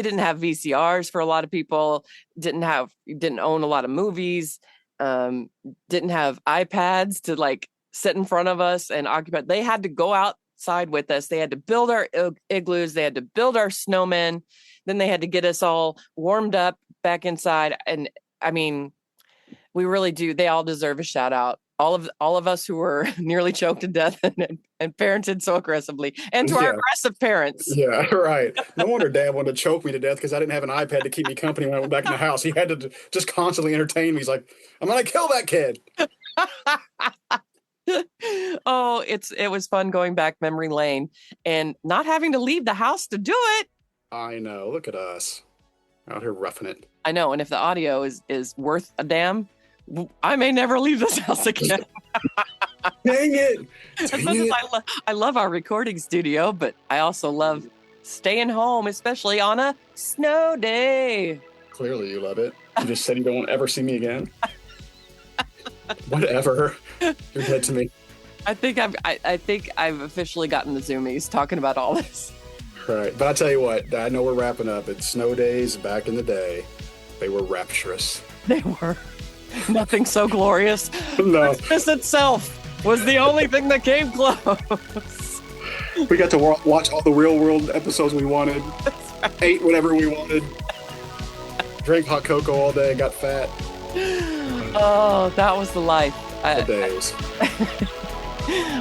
Speaker 2: didn't have VCRs for a lot of people, didn't own a lot of movies, didn't have iPads to like sit in front of us and occupy. They had to go outside with us. They had to build our igloos. They had to build our snowmen. Then they had to get us all warmed up back inside. And I mean, we really do. They all deserve a shout out. All of us who were nearly choked to death and parented so aggressively, and to our aggressive parents.
Speaker 3: Yeah, right. No wonder Dad wanted to choke me to death because I didn't have an iPad to keep me company when I went back in the house. He had to just constantly entertain me. He's like, I'm going to kill that kid.
Speaker 2: Oh, it was fun going back memory lane and not having to leave the house to do it.
Speaker 3: I know. Look at us out here roughing it.
Speaker 2: I know. And if the audio is worth a damn, I may never leave this house again.
Speaker 3: Dang it.
Speaker 2: As much as I love our recording studio, but I also love staying home, especially on a snow day.
Speaker 3: Clearly you love it. You just said you don't ever see me again. Whatever. You're dead to me.
Speaker 2: I think I've officially gotten the Zoomies talking about all this.
Speaker 3: Right. But I tell you what, I know we're wrapping up. It's snow days back in the day. They were rapturous.
Speaker 2: They were. Nothing so glorious.
Speaker 3: No.
Speaker 2: Christmas itself was the only thing that came close.
Speaker 3: We got to watch all the real world episodes we wanted. Right. Ate whatever we wanted. Drank hot cocoa all day, got fat.
Speaker 2: Oh, that was the life.
Speaker 3: The days.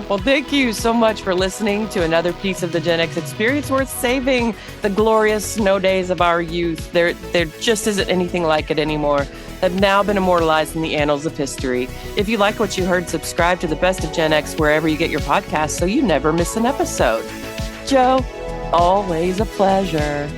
Speaker 2: Well, thank you so much for listening to another piece of the Gen X experience worth saving. The glorious snow days of our youth. There just isn't anything like it anymore. Have now been immortalized in the annals of history. If you like what you heard, subscribe to the Best of Gen X wherever you get your podcasts so you never miss an episode. Joe, always a pleasure.